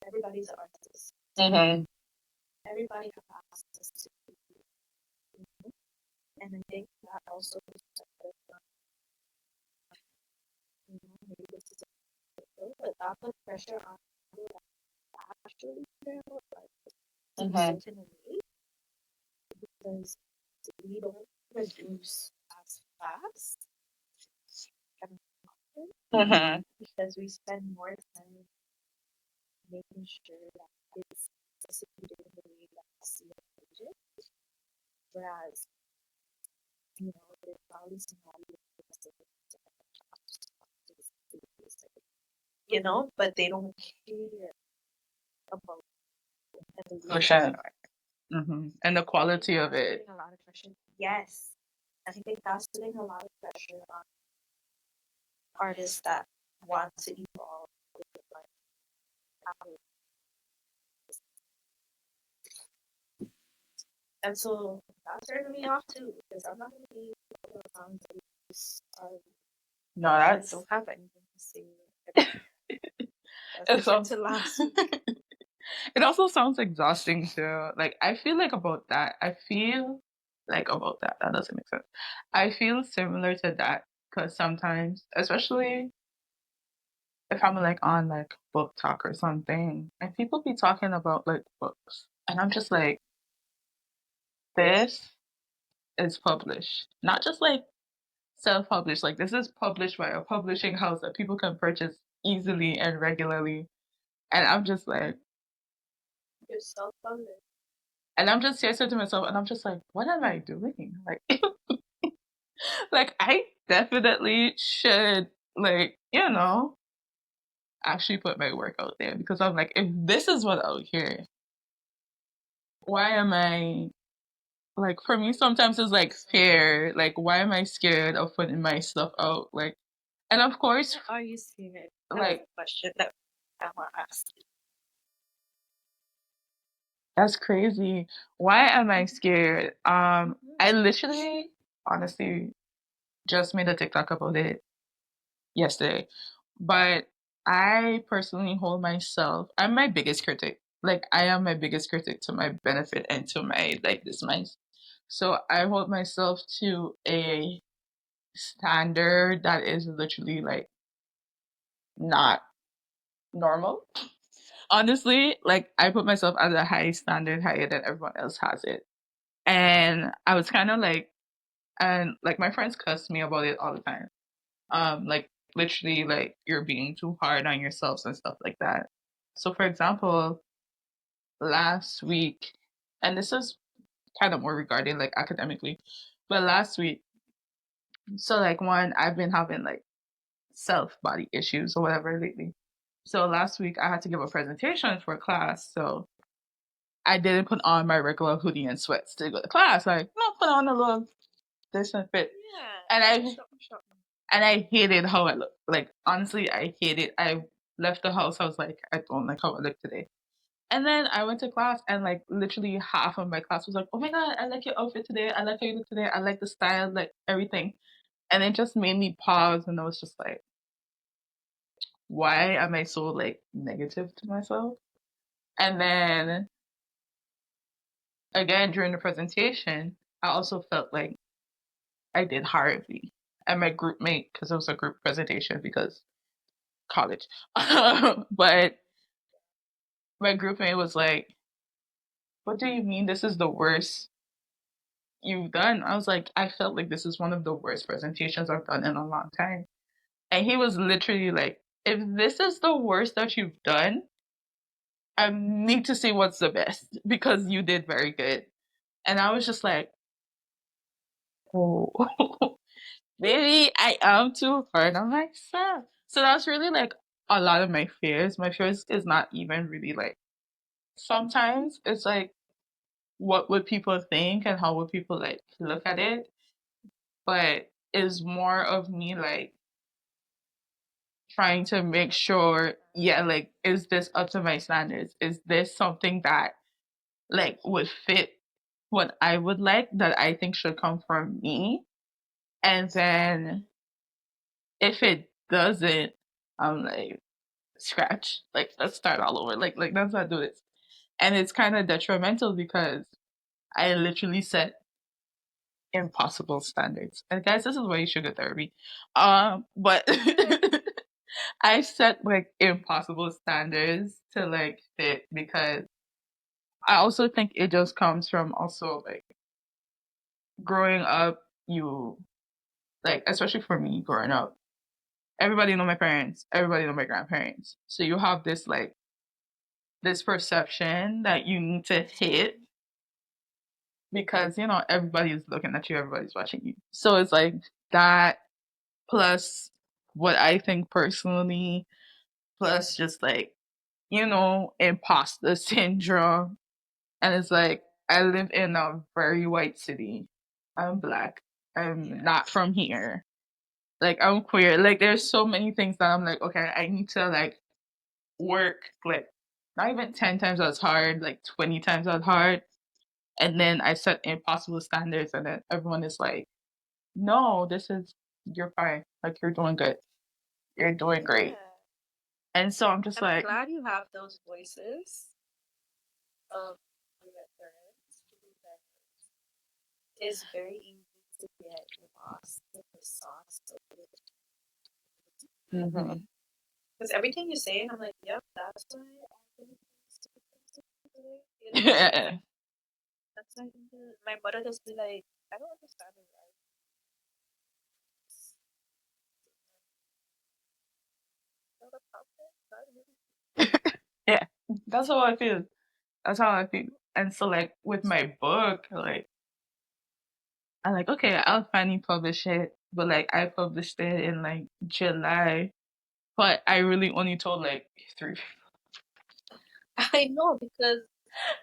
Everybody's an artist. Everybody has access to it. And I think that also maybe this is but that put pressure on people that actually care about life in a certain way because we don't produce as fast and because we spend more time making sure that it's distributed in the way that's needed. Whereas, there's probably some but they don't care about Evolution. And the quality of it. A lot of pressure. Yes. I think that's putting a lot of pressure on artists that want to evolve with like and so that turned me off too because I'm not gonna be songs that No, that's don't have anything to say. That's different to last week. it also sounds exhausting too. Like I feel like about that. That doesn't make sense. I feel similar to that because sometimes, especially if I'm like on like book talk or something, and people be talking about like books, and I'm just like, this is published, not just like self-published. Like this is published by a publishing house that people can purchase easily and regularly, and I'm just like, You're self-funded. and I'm just here to myself, and I'm just like, what am I doing? Like, like I definitely should, like, actually put my work out there because I'm like, if this is what out here, why am I like? For me, sometimes it's like fear. Like, why am I scared of putting my stuff out? Like, and of course, Are you scared? That like, was a question that I want to ask. that's crazy. Why am I scared? I literally, honestly, just made a TikTok about it yesterday. But I personally hold myself, I'm my biggest critic. Like I am my biggest critic to my benefit and to my like this my so I hold myself to a standard that is literally like not normal. Honestly, like I put myself at a high standard higher than everyone else has it. And I was kind of like, and like my friends cuss me about it all the time. Like literally like you're being too hard on yourselves and stuff like that. So for example, last week, and this is kind of more regarding like academically, but last week, so like one, I've been having like self body issues or whatever lately. So last week I had to give a presentation for a class. So I didn't put on my regular hoodie and sweats to go to class. Like, no, put on a little this and fit. Yeah. And I hated how I looked. Like honestly, I hated. I left the house. I was like, I don't like how I look today. And then I went to class, and like literally half of my class was like, "Oh my god, I like your outfit today. I like how you look today. I like the style, like everything." And it just made me pause, and I was just like, "Why am I so like negative to myself?" And then again during the presentation, I also felt like I did horribly. And my group mate, because it was a group presentation, because college. But my group mate was like, "What do you mean this is the worst you've done?" I was like, "I felt like this is one of the worst presentations I've done in a long time." And he was literally like, "If this is the worst that you've done, I need to see what's the best because you did very good." And I was just like, "Oh, maybe I am too hard on myself." So that's really like a lot of my fears. My fears is not even really like, sometimes it's like, what would people think and how would people like look at it? But is more of me like trying to make sure, yeah, like, is this up to my standards? Is this something that like would fit what I would like that I think should come from me? And then if it doesn't, I'm like, scratch. Like let's start all over. Like let's not do this. And it's kind of detrimental because I literally set impossible standards. And guys, this is why you should go therapy. But I set like impossible standards to like fit because I also think it just comes from also like growing up, you like, especially for me growing up, everybody know my parents, everybody know my grandparents. So you have this like this perception that you need to hit because everybody's looking at you, everybody's watching you. So it's like that plus what I think personally, plus just like, imposter syndrome. And it's like, I live in a very white city. I'm black. I'm not from here. Like I'm queer. Like there's so many things that I'm like, okay, I need to like work like not even 10 times as hard, like 20 times as hard. And then I set impossible standards and then everyone is like, no, you're fine. Like you're doing good. You're doing great. Yeah. And so I'm just I'm like, glad you have those voices of your parents. It's very easy to get lost in the sauce of it. mhm. Because everything you say, I'm like, yep, that's why I think you know? Yeah. That's why I think my mother just be like, I don't understand it, right? Not a problem, not really. Yeah. That's how I feel. That's how I feel. And so like with my book, like I'm like, okay, I'll finally publish it. But like I published it in like July. But I really only told like three. I know, because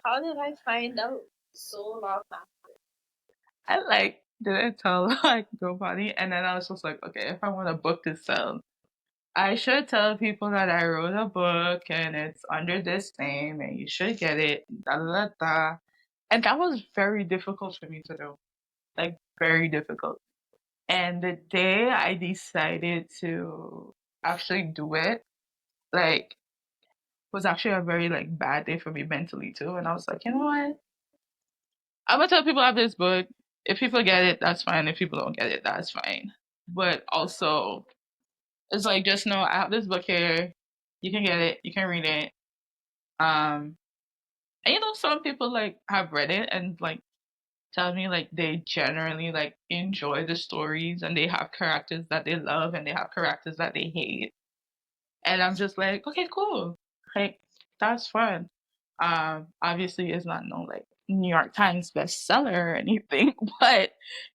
how did I find out so long after? I like didn't tell like nobody. And then I was just like, okay, if I want a book to sell, I should tell people that I wrote a book and it's under this name and you should get it. Da, da, da, da. And that was very difficult for me to do. Like very difficult. And the day I decided to actually do it, like was actually a very like bad day for me mentally too. And I was like, you know what? I'm gonna tell people I have this book. If people get it, that's fine. If people don't get it, that's fine. But also, it's like just know I have this book here. You can get it. You can read it. Um, and some people like have read it and like tell me like they generally like enjoy the stories and they have characters that they love and they have characters that they hate. And I'm just like, okay, cool. Like that's fun. Obviously it's not no like New York Times bestseller or anything, but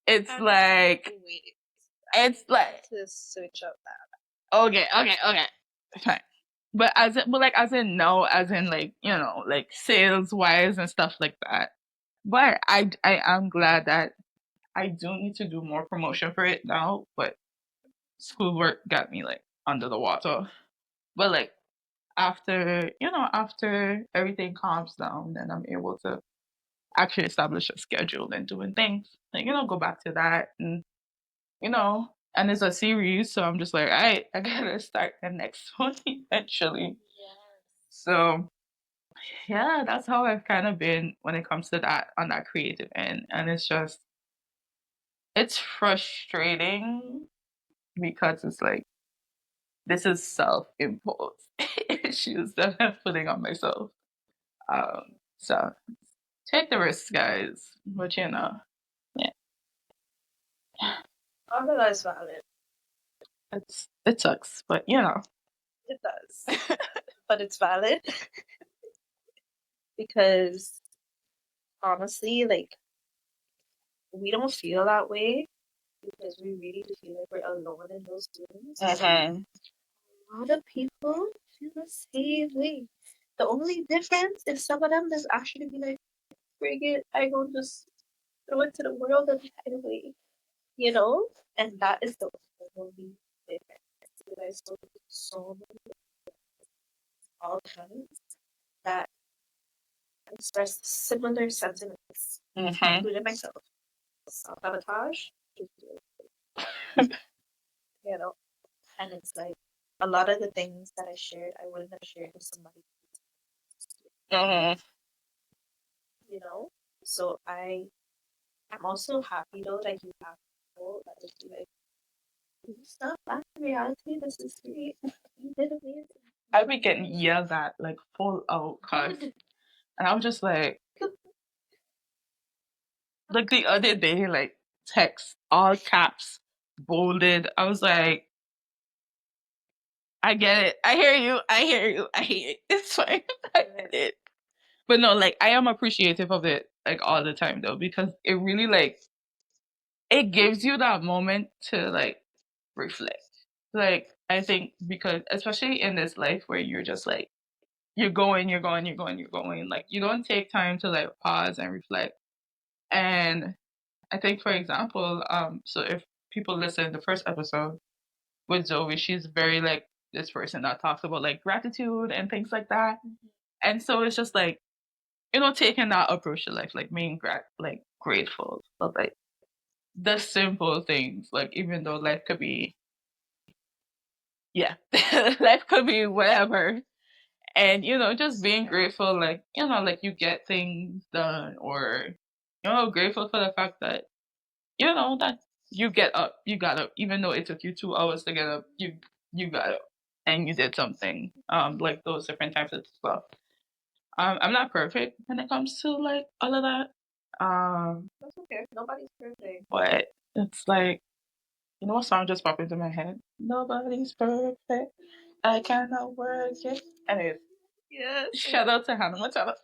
it's like Wait, it's like to switch up okay. Fine. But no, as in like, like sales wise and stuff like that. But I am glad that I do need to do more promotion for it now, but schoolwork got me like under the water. But like after everything calms down, then I'm able to actually establish a schedule and doing things. Like, go back to that and it's a series, so I'm just like, all right, I gotta start the next one eventually. So yeah, that's how I've kind of been when it comes to that on that creative end. And it's frustrating because it's like this is self-imposed issues that I'm putting on myself. So take the risk, guys. But yeah, all of that is valid. it sucks, but It does. But it's valid because honestly, like, we don't feel that way because we really do feel like we're alone in those feelings. A lot of people feel the same way. The only difference is some of them just actually be like, frig it, I go just throw it to the world and hide away, you know? And that is the only difference. Because I spoke to so many all kinds that express similar sentiments, including myself. Self sabotage, you know? And it's like a lot of the things that I shared, I wouldn't have shared with somebody, you know? So I'm also happy though that you have people that would be like, this is not back in reality, this is great. You did amazing. I've been getting yelled at like full out cuss, and I was just like the other day, like text all caps, bolded. I was like, I get it. I hear you. I hear you. I hear it. It's fine. I get it. But no, like I am appreciative of it like all the time though, because it really like it gives you that moment to like reflect. Like I think because especially in this life where you're just like you're going. Like you don't take time to like pause and reflect. And I think for example, so if people listen the first episode, with Zoe, she's very like this person that talks about like gratitude and things like that. And so it's just like, taking that approach to life, like being grateful of like the simple things, like even though life could be, yeah, life could be whatever. And, just being grateful, like, like you get things done, or, grateful for the fact that, that you get up, you got up, even though it took you 2 hours to get up, you got up and you did something, like those different types of stuff. I'm not perfect when it comes to like all of that. That's okay. Nobody's perfect. But it's like, what song just popped into my head? Nobody's perfect. I cannot work it. Anyways, Yes. shout out to Hannah Montana.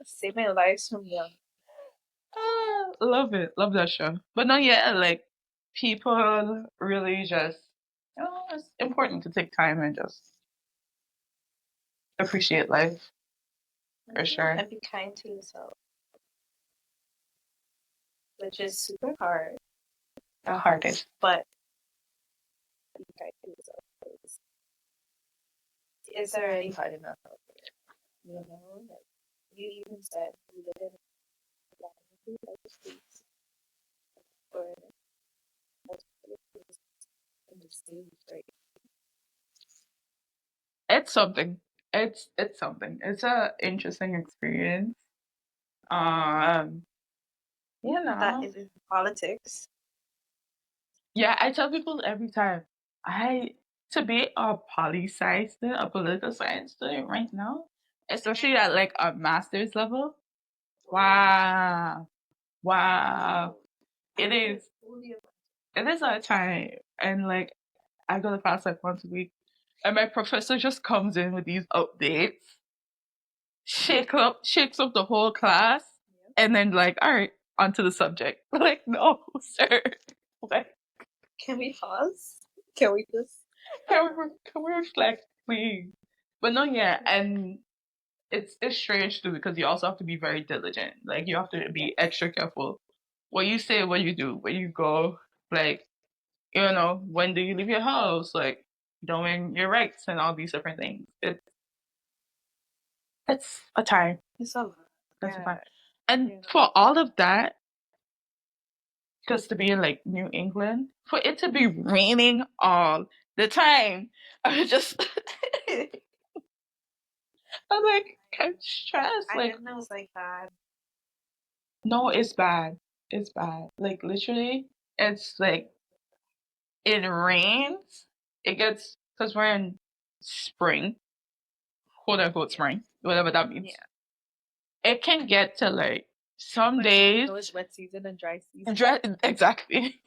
Save my life from young. Love it. Love that show. But no, yeah, like people really just, it's important to take time and just appreciate life for sure. And be kind to yourself, which is super hard. The hardest. But be kind to yourself. It's already hard enough out there. Like you even said, you live in the streets or in the states, right? It's something. It's something. It's a interesting experience. Um, That is in politics. Yeah, I tell people every time, to be a poli sci student, a political science student right now, especially at like a master's level. Wow. Wow. It is a time. And like I go to class like once a week, and my professor just comes in with these updates, shakes up the whole class, and then like, all right, onto the subject. Like, no, sir. Like, can we pause? Can we just can we reflect, please? But no, yeah, and it's strange too, because you also have to be very diligent. Like you have to be extra careful what you say, what you do, where you go. Like, when do you leave your house? Like knowing your rights and all these different things. It's a time. It's a lot. That's a time. And for all of that, just to be in like New England, for it to be raining all the time, I was just I'm like, I'm stressed. I Like, didn't know it was like bad. no, it's bad. It's bad. Like literally, it's like it rains. It gets, because we're in spring, quote unquote spring, whatever that means. Yeah. It can get to like some days. It's wet season and dry season. Exactly.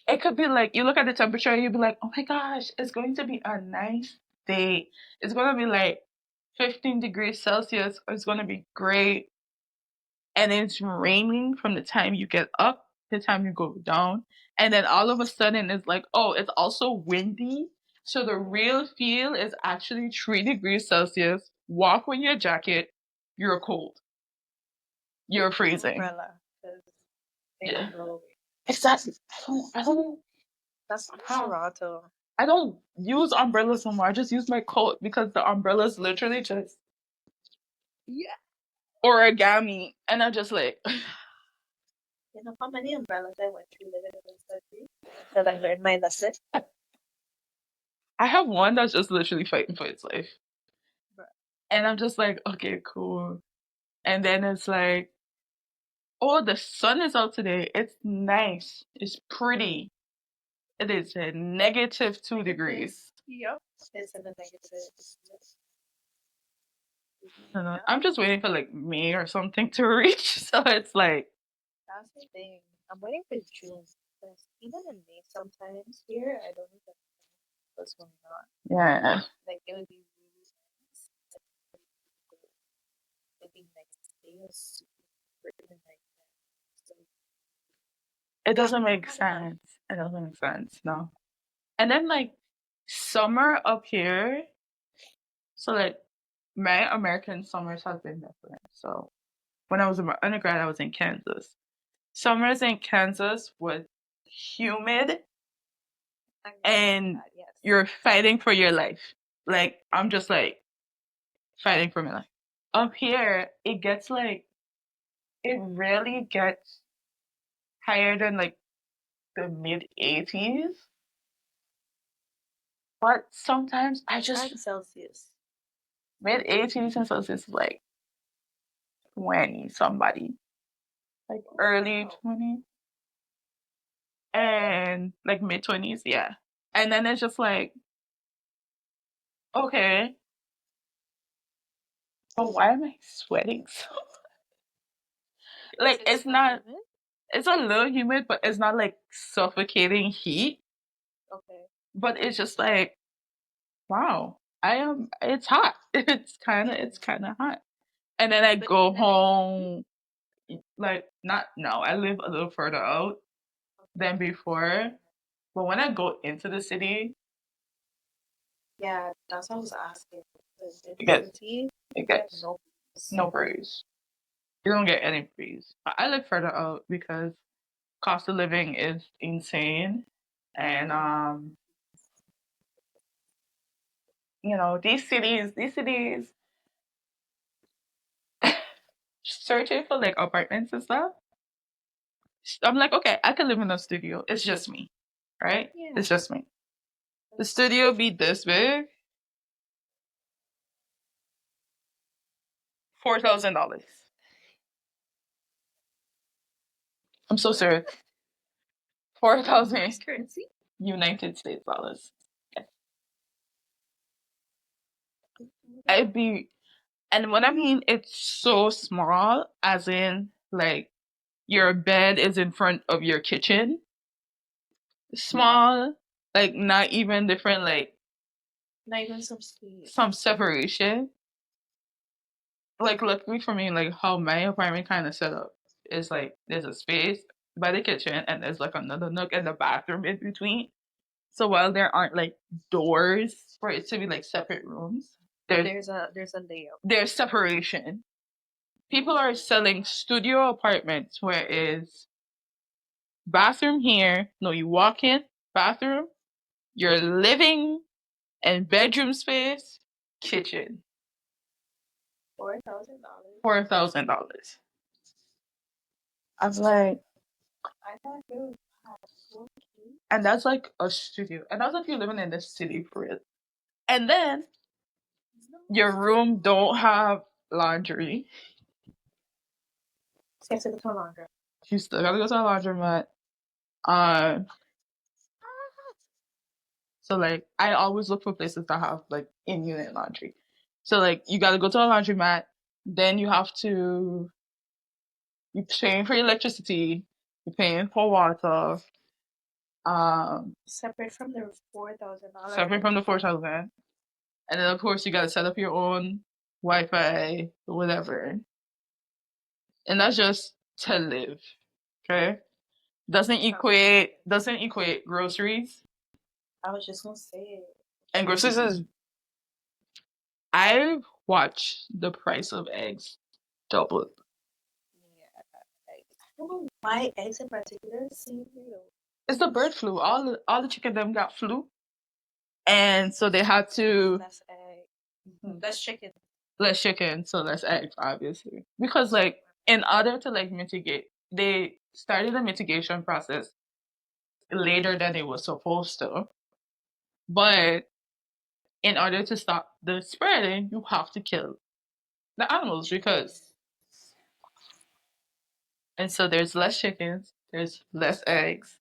It could be like you look at the temperature, you'd be like, oh my gosh, it's going to be a nice day. It's gonna be like 15 degrees Celsius. It's gonna be great. And it's raining from the time you get up to the time you go down. And then all of a sudden it's like, oh, it's also windy. So the real feel is actually 3 degrees Celsius. Walk with your jacket. You're cold. You're freezing. Umbrella. Yeah. Exactly. I don't. That's Toronto. I don't use umbrellas anymore. I just use my coat, because the umbrellas literally just origami, and I'm just like, you know how many umbrellas I went through living in this country until I learned my lesson. I have one that's just literally fighting for its life, and I'm just like, okay, cool. And then it's like, oh, the sun is out today. It's nice. It's pretty. It is a -2 degrees. Yep. It's in the negative. I'm just waiting for like May or something to reach. So it's like, that's the thing. I'm waiting for June. Because even in May sometimes here, I don't even know what's going on. yeah. Like it would be really nice. It'd be nice. It was super nice. So, it doesn't make sense. It doesn't make sense. No. And then like summer up here. So like my American summers have been different. So when I was in my undergrad, I was in Kansas. Summers in Kansas would humid I know and that, yes. you're fighting for your life. Like, I'm just like fighting for my life. Up here, it really gets higher than like the mid 80s. But sometimes I just, At Celsius. mid 80s and Celsius is like 20 somebody, like early 20s and like mid 20s, yeah. And then it's just like, okay, but why am I sweating so? Like, it's not, humid? it's a little humid, but it's not like suffocating heat. Okay. But it's just like, wow, it's hot. It's kind of hot. And then I But go even home, like, not, no, I live a little further out than before. But when I go into the city, yeah, that's what I was asking. The it gets, city, it you have gets no no breeze. You don't get any breeze. I live further out because cost of living is insane. And, these cities, searching for like apartments and stuff. I'm like, okay, I can live in a studio. It's just me, right? Yeah. It's just me. The studio be this big, $4,000. I'm so serious. 4,000 currency. United States dollars. I'd be, and what I mean, it's so small, as in like your bed is in front of your kitchen. Small, like not even different, like Not even some space. some separation. Like, luckily for me, like how my apartment kind of set up is like there's a space by the kitchen and there's like another nook and the bathroom in between. So while there aren't like doors for it to be like separate rooms, There's a layout. there's separation. People are selling studio apartments where is bathroom here. No, you walk in, bathroom, your living and bedroom space, kitchen. $4,000. $4,000. I was like, I thought it would have 4K. and that's like a studio. And that's if you're living in the city for it. And then your room don't have laundry. So you have to go to a laundry. You still gotta go to a laundromat. Uh, so like I always look for places that have like in-unit laundry. So like you gotta go to a laundromat, then you're paying for electricity, you're paying for water, Separate from the $4,000. separate from the 4,000. And then of course you gotta set up your own Wi-Fi, whatever. And that's just to live. Okay? Doesn't equate groceries. I was just gonna say it. And groceries is I've watched the price of eggs double. Yeah. I don't know why eggs in particular seem real. It's the bird flu. All the chicken them got flu. And so they had to Less egg. Less chicken. less chicken, so less eggs, obviously. Because like in order to like mitigate, they started the mitigation process later than it was supposed to. But in order to stop the spreading, you have to kill the animals because and so there's less chickens, there's less eggs.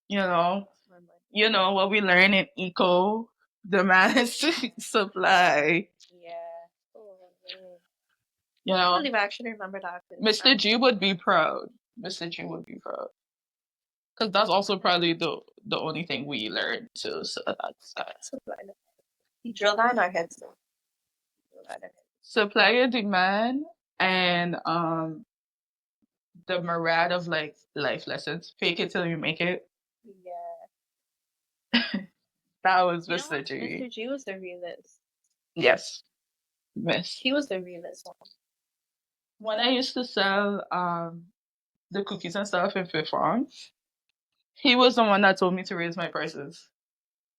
You know, what we learn in eco, demand and supply. Yeah. Oh, man. You I know, believe I actually remember that. Mr. G would be proud. Mr. G would be proud because that's also probably the only thing we learned too. So that's Supply. He drilled that in our heads though. supply and demand and the myriad of like life lessons. Fake it till you make it. Yeah. That was You know Mr. what? G. Mr. G was the realist. Yes, Miss. He was the realist one. When I used to sell the cookies and stuff in Fifth Farm, He was the one that told me to raise my prices.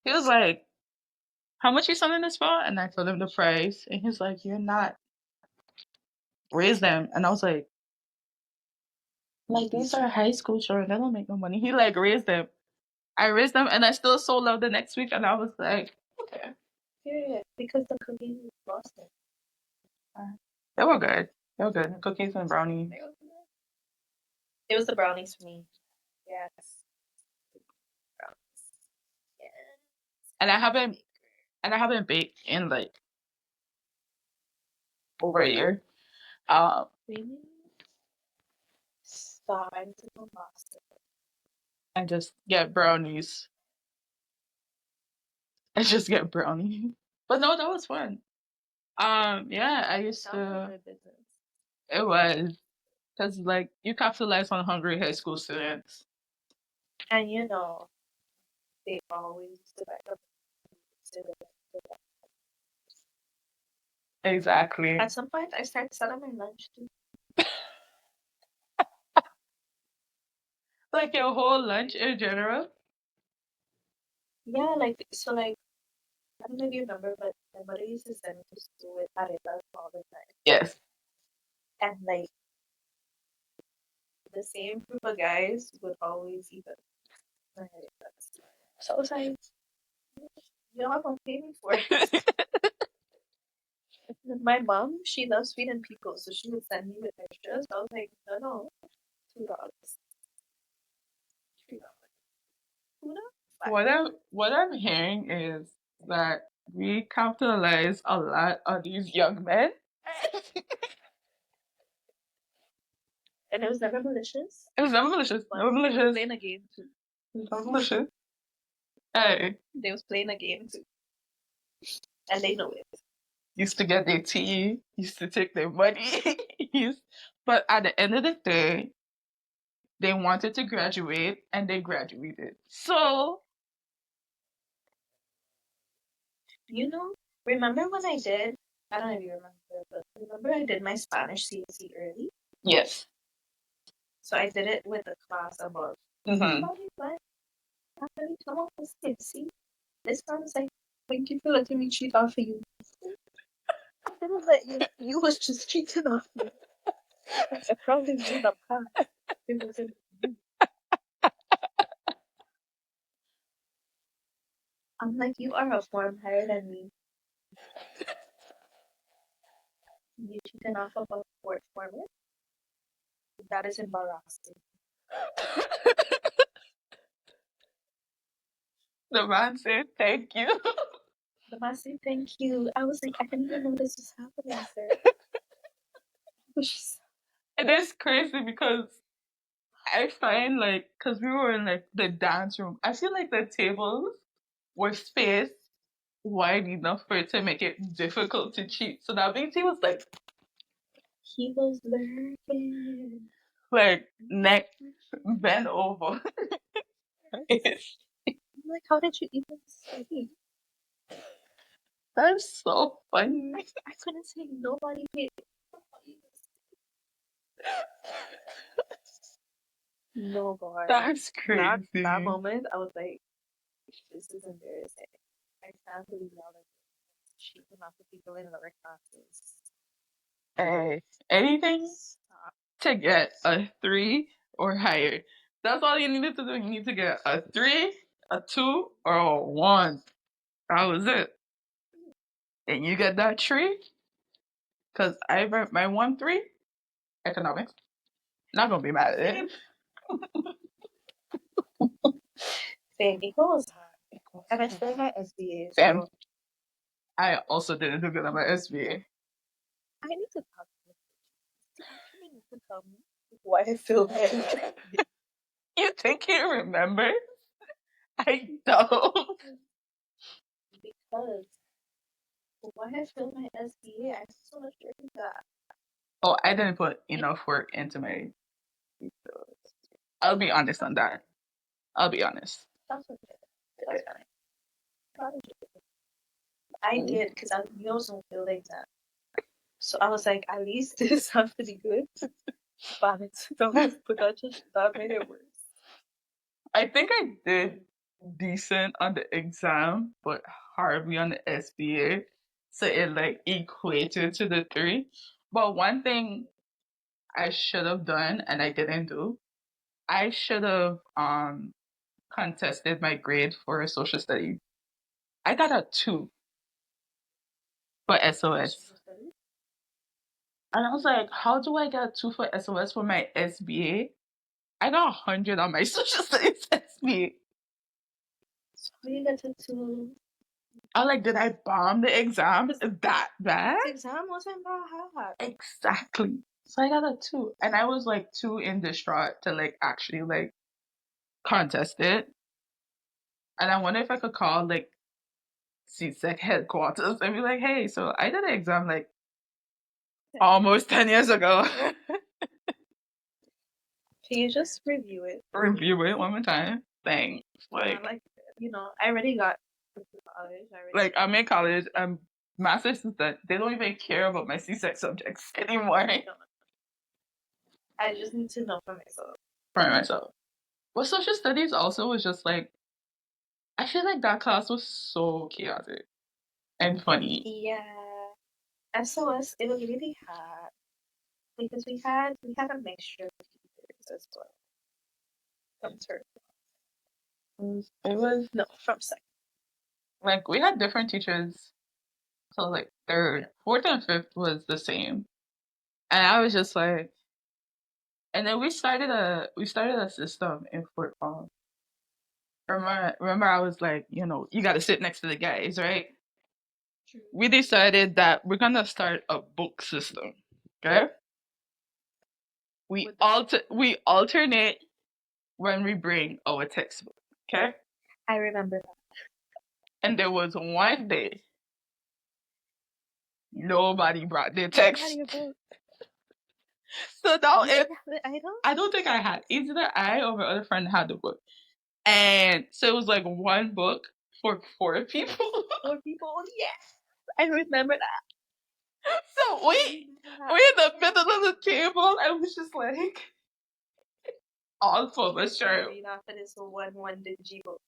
He was like, how much you selling this for? And I told him the price. And he's like, you're not. Raise them. And I was like, these are high school children. They don't make no money. He like raised them. I raised them and I still sold out the next week. And I was like, okay. Yeah, because the cookies was busted. They were good. They were good. Cookies and brownies. It was the brownies for me. Yes. Brownies. Yes. And I haven't baked in like over a year. Really? Stop. I need to go Boston. And just get brownies. And just get brownies. But no, that was fun. Yeah, I used Sounds like to. good business. It was because like you capitalize on hungry high school students. And you know, they always used to back up. Exactly. At some point, I started selling my lunch too. Like your whole lunch in general. Yeah, like so, like I don't know if you remember, but my mother used to send me to school with arepas all the time, Yes. and like the same group of guys would always eat them. So I was like, you're not gonna pay me for it. My mom, she loves feeding people, so she would send me with extras. I was like, no, $2. $3. What I'm hearing is that we capitalize a lot on these young men. And it was never malicious. It was never malicious. But Never they was malicious. playing a game too. It was never malicious. Hey, They was playing a game too. And they know it. used to get their tea, used to take their money. But at the end of the day, they wanted to graduate and they graduated. So, You know, remember when I did, I don't know if you remember, but remember I did my Spanish CSC early? yes. So I did it with the class above. Mm-hmm. But after we come up with CSC, this time was like, thank you for letting me cheat off of you. I didn't let you. You was just cheating off me. I probably was in the past. It wasn't you. I'm like, you are a form higher than me. You cheating off of a fourth former? That is embarrassing. The man said, thank you. The man said, thank you. I was like, I didn't even know this was happening, sir. It is crazy because I find like, because we were in like the dance room, I feel like the tables were spaced wide enough for it to make it difficult to cheat. So that means he was He was lurking. like neck bent over. I'm like, how did you even say? That's so funny. I couldn't say nobody paid. No, God. That's crazy. That moment, I was like, this is embarrassing. I can't believe y'all are cheating off the people in lower classes. Hey, anything to get a 3 or higher. That's all you needed to do. You need to get a 3, a 2, or a 1. That was it. And you get that 3, because I read my 1-3 economics. Not gonna be mad at it. Same, equal was hard. And I still got SBA. Damn. So I also didn't do good on my SBA. I need to talk to you. You need to tell me why I feel bad. You think he remembers? I don't. Because why I failed my SBA, I have so much work to that. Oh, I didn't put enough work into my. I'll be honest on that. I'll be honest. That's okay. That's fine. I did because I knew I was gonna fail the exam. So I was like, at least this has to be good. But that made it worse. I think I did decent on the exam, but hardly on the SBA. So it like equated to the three. But one thing I should have done and I didn't do, I should have contested my grade for social studies. I got a 2 for SOS. And I was like, how do I get a 2 for SOS for my SBA? I got 100 on my social studies SBA. So you got to I was like, did I bomb the exam that bad? the exam wasn't that hard. Exactly. So I got a 2. And I was like too in distraught to like actually like contest it. And I wonder if I could call like CSEC headquarters and be like, hey, so I did an exam like almost 10 years ago. Can you just review it? Review it one more time. Thanks. Like I already got college. Like I'm in college. I'm master's student. They don't even care about my CSEC subjects anymore. I just need to know for myself. For myself. Well, social studies also was just like, I feel like that class was so chaotic and funny. Yeah. SOS, it was really hard because we had a mixture of teachers as well. From third. It was No, from second. like we had different teachers. So like third, fourth, and fifth was the same, and I was just like, and then we started a system in Fort Palm. Remember, I was like, you got to sit next to the guys, right? True. We decided that we're gonna start a book system. Okay. We alternate when we bring our textbook. Okay. I remember that. And there was one day nobody brought their text. So now I don't think I had either I or my other friend had the book. And so it was like one book for 4 people. 4 people, yes. I remember that. So we in the middle of the table and was just like all 4 of us sure. After this one digi book.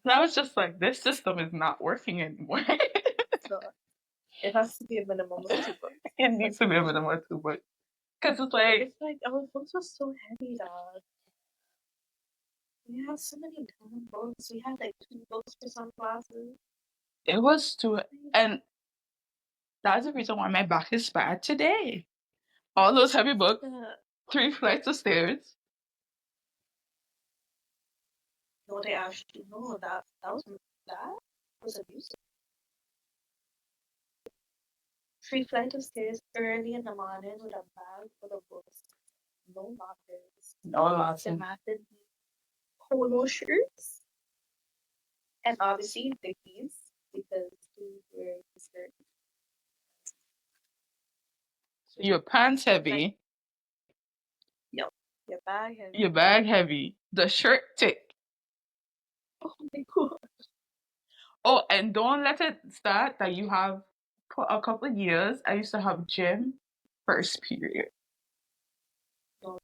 And I was just like, this system is not working anymore. So it has to be a minimum of 2 books. It needs to be a minimum of 2 books. Because it's like our books were so heavy, dog. We had so many damn books. We had like 2 books for some classes. It was too, and that's the reason why my back is bad today. All those heavy books, 3 flights of stairs. No, they actually that was abusive. 3 flights of stairs early in the morning with a bag full of books, no lockers, no lockers, polo shirts, and obviously Dickies because we were scared. So your pants heavy. No, your bag heavy. Your bag heavy. The shirt thick. Oh my god. Oh, and don't let it start that you have for a couple of years. I used to have gym first period. No,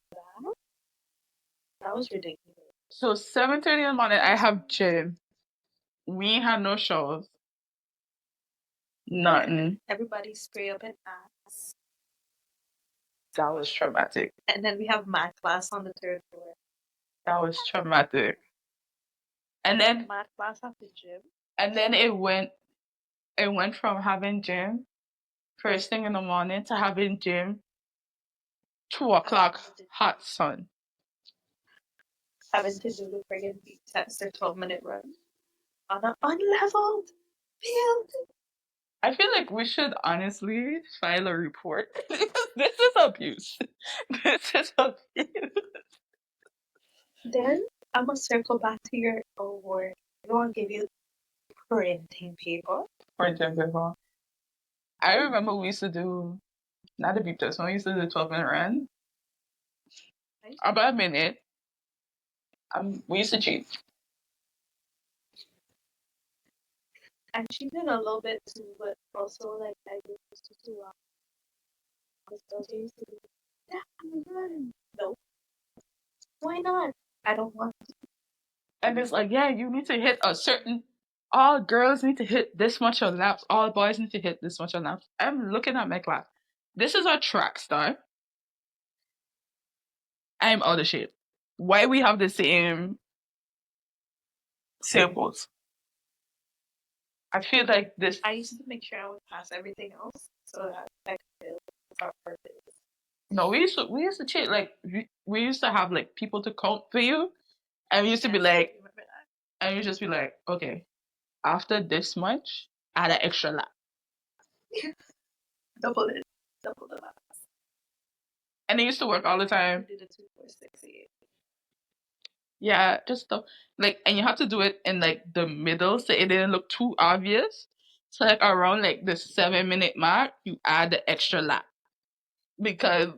that was ridiculous. So 7:30 in the morning, I have gym. We had no shows. Nothing. Everybody spray up an ass. That was traumatic. And then we have math class on the 3rd floor. That was traumatic. And then math class after gym. And then it went from having gym first thing in the morning to having gym 2 o'clock hot sun. Having to do the friggin' beat test or 12-minute run on an unleveled field. I feel like we should honestly file a report. This is abuse. This is abuse. Then I'm gonna circle back to your award. I'm gonna give you printing paper. Printing paper. I remember we used to do, not a beep test, we used to do a 12-minute run. About a minute. We used to cheat. I cheated a little bit too, but also like I used to do I used to do that. No. Why not? I don't want to. And it's like, yeah, you need to hit a certain. All girls need to hit this much on laps. All boys need to hit this much on laps. I'm looking at my class. This is our track star. I'm out of shape. Why we have the same samples? I feel like this. I used to make sure I would pass everything else so that I could feel our purpose. No, we used to cheat. Like we used to have like people to count for you, and we used to be like, Remember that? and you just be like, okay, after this much, add an extra lap. Double it. Double the laps. And it used to work all the time. Do the 2, 4, 6, 8. Yeah, just stuff like, and you have to do it in like the middle so it didn't look too obvious. So like around like the 7 minute mark, you add the extra lap because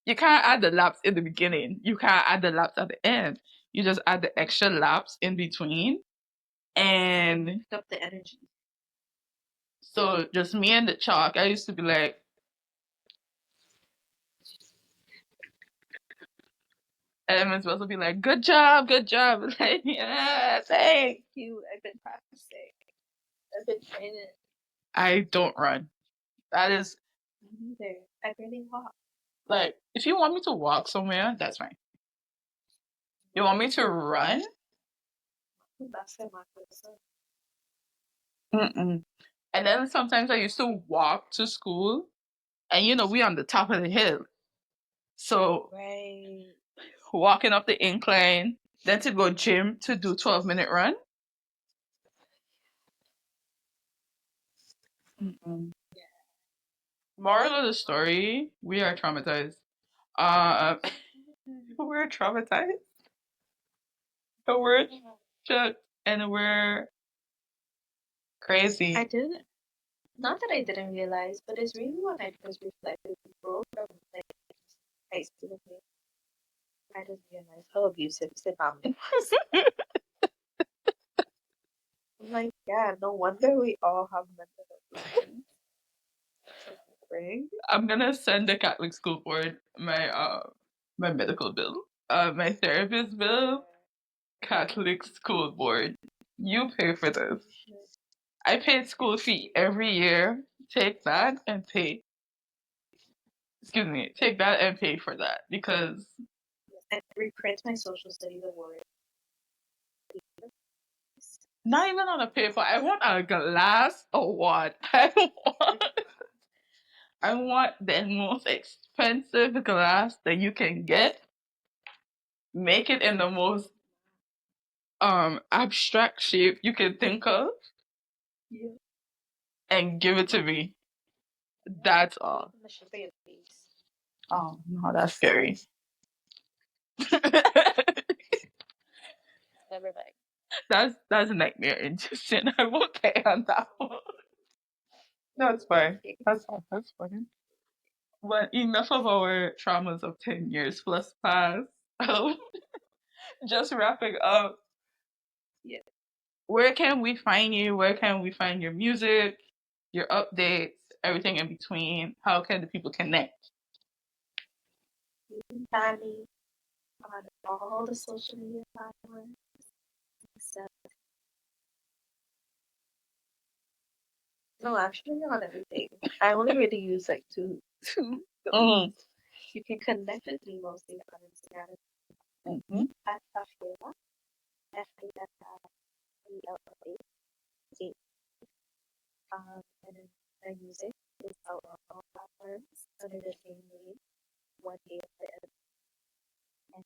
you can't add the laps in the beginning. You can't add the laps at the end. You just add the extra laps in between, and Pick up the energy. so just me and the chalk. I used to be like, and I'm supposed to be like, good job, good job. Like, yeah, thanks. You, I've been practicing. I've been training. I don't run. That is Neither. I barely walk. like, if you want me to walk somewhere, that's fine. You want me to run? That's my person. Mm-mm. And then sometimes I used to walk to school, and you know, we on the top of the hill. So Right. walking up the incline, then to go gym to do 12-minute run. Mm-mm. Moral of the story, we are traumatized. We're traumatized. We're shook, and we're crazy. I didn't. Not that I didn't realize, but it's really when I first reflected people from like high school with me. I didn't realize how abusive Sinami was. I'm like, yeah, no wonder we all have mental health issues. Right? I'm gonna send the Catholic school board my medical bill, my therapist bill. Catholic school board, you pay for this. I paid school fee every year. Take that and pay. Excuse me. Take that and pay for that because And reprint my social studies award. not even on a paper. I want a glass award. I want the most expensive glass that you can get. Make it in the most abstract shape you can think of, Yeah. and give it to me. That's all. In the shape of your face. Oh no, that's scary. Never mind. That's a nightmare inducing. I won't pay on that one. That's fine. That's fine. That's fine. But enough of our traumas of 10 years plus past. Just wrapping up. Yeah. Where can we find you? Where can we find your music, your updates, everything in between? How can the people connect? You can find me on all the social media platforms. So, no, actually on everything. I only really use like two. Mm-hmm. You can connect with me mostly on Instagram Mm-hmm. at Fafiélla, Fafiélla. And then my music is out on all platforms under the same name, one day at the end. And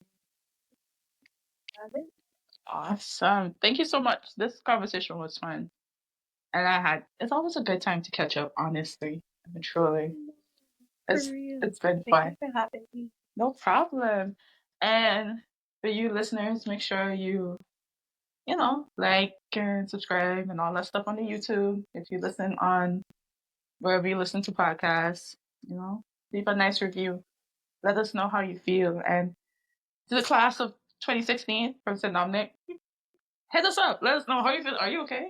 that's it. Awesome. Thank you so much. This conversation was fun. And it's always a good time to catch up, honestly. I mean, truly. It's real. it's been Thank fun. you for having me. No problem. And for you listeners, make sure you like and subscribe and all that stuff on the YouTube. If you listen on wherever you listen to podcasts, leave a nice review. Let us know how you feel. And to the class of 2016 from St. Dominic, hit us up. Let us know how you feel. Are you okay?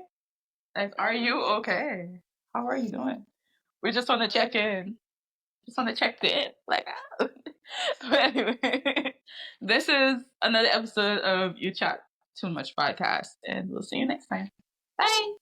Like, are you okay? How are you doing? We just want to check in. Just want to check in. Like, But anyway, this is another episode of Yuh Chat Too Much podcast, and we'll see you next time. Bye.